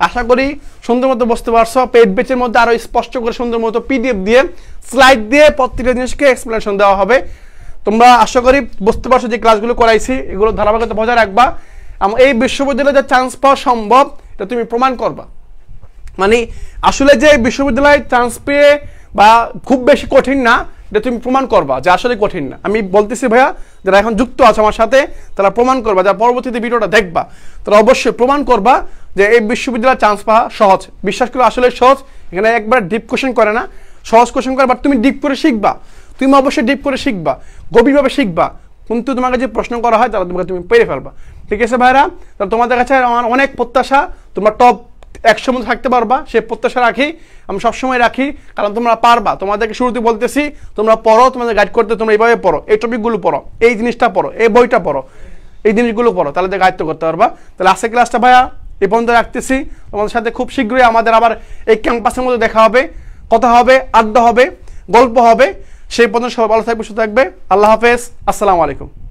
[SPEAKER 1] আশা করি সুন্দর মতো বুঝতে পারছো। পেড ব্যাচের মধ্যে আরো স্পষ্ট করে সুন্দর মতো পিডিএফ দিয়ে স্লাইড দিয়ে প্রত্যেকটা জিনিসকে এক্সপ্লেনেশন দেওয়া হবে। তোমরা আশা করি বুঝতে পারছো যে ক্লাসগুলো করাইছি এগুলো ধারাবাহিকতা বজায় রাখবা। এই বিশ্ববিদ্যালয়ে যে চান্স পাওয়া সম্ভব এটা তুমি প্রমাণ করবা। মানে আসলে যে বিশ্ববিদ্যালয়ে চান্স পেয়ে বা খুব বেশি কঠিন না, এটা তুমি প্রমাণ করবা যে আসলে কঠিন না। আমি বলতেছি ভাইয়া, যারা এখন যুক্ত আছে আমার সাথে তারা প্রমাণ করবা, যারা পরবর্তীতে ভিডিওটা দেখবা তারা অবশ্যই প্রমাণ করবা যে এই বিশ্ববিদ্যালয়ে চান্স পাওয়া সহজ। বিশ্বাস করে আসলে সহজ, এখানে একবার ডিপ কোশ্চেন করে না, সহজ কোশ্চেন করে, বাট তুমি ডিপ করে শিখবা, তুমি অবশ্যই ডিপ করে শিখবা, গভীরভাবে শিখবা, কিন্তু তোমাকে যে প্রশ্ন করা হয় তারা তোমাকে তুমি পেরে ফেলবা। ঠিক আছে ভাইরা, তাহলে তোমাদের কাছে আমার অনেক প্রত্যাশা তোমরা টপ 100 মধ্যে থাকতে পারবা, সে প্রত্যাশা রাখি, আমি সবসময় রাখি, কারণ তোমরা পারবা। তোমাদেরকে শুরুতে বলতেছি তোমরা পড়ো, তোমাদের গাইড করতে তোমরা এইভাবে পড়ো, এই টপিকগুলো পড়ো, এই জিনিসটা পড়ো, এই বইটা পড়ো, এই জিনিসগুলো পড়ো, তাহলে গাইড করতে পারবা। তাহলে আজকে ক্লাসটা ভাইয়া এই পর্যন্ত রাখতেছি। তোমাদের সাথে খুব শীঘ্রই আমাদের আবার এই ক্যাম্পাসের মধ্যে দেখা হবে, কথা হবে, আড্ডা হবে, গল্প হবে। সেই পর্যন্ত সবাই ভালো থাকবে, সুস্থ থাকবে। আল্লাহ হাফেজ, আসসালামু আলাইকুম।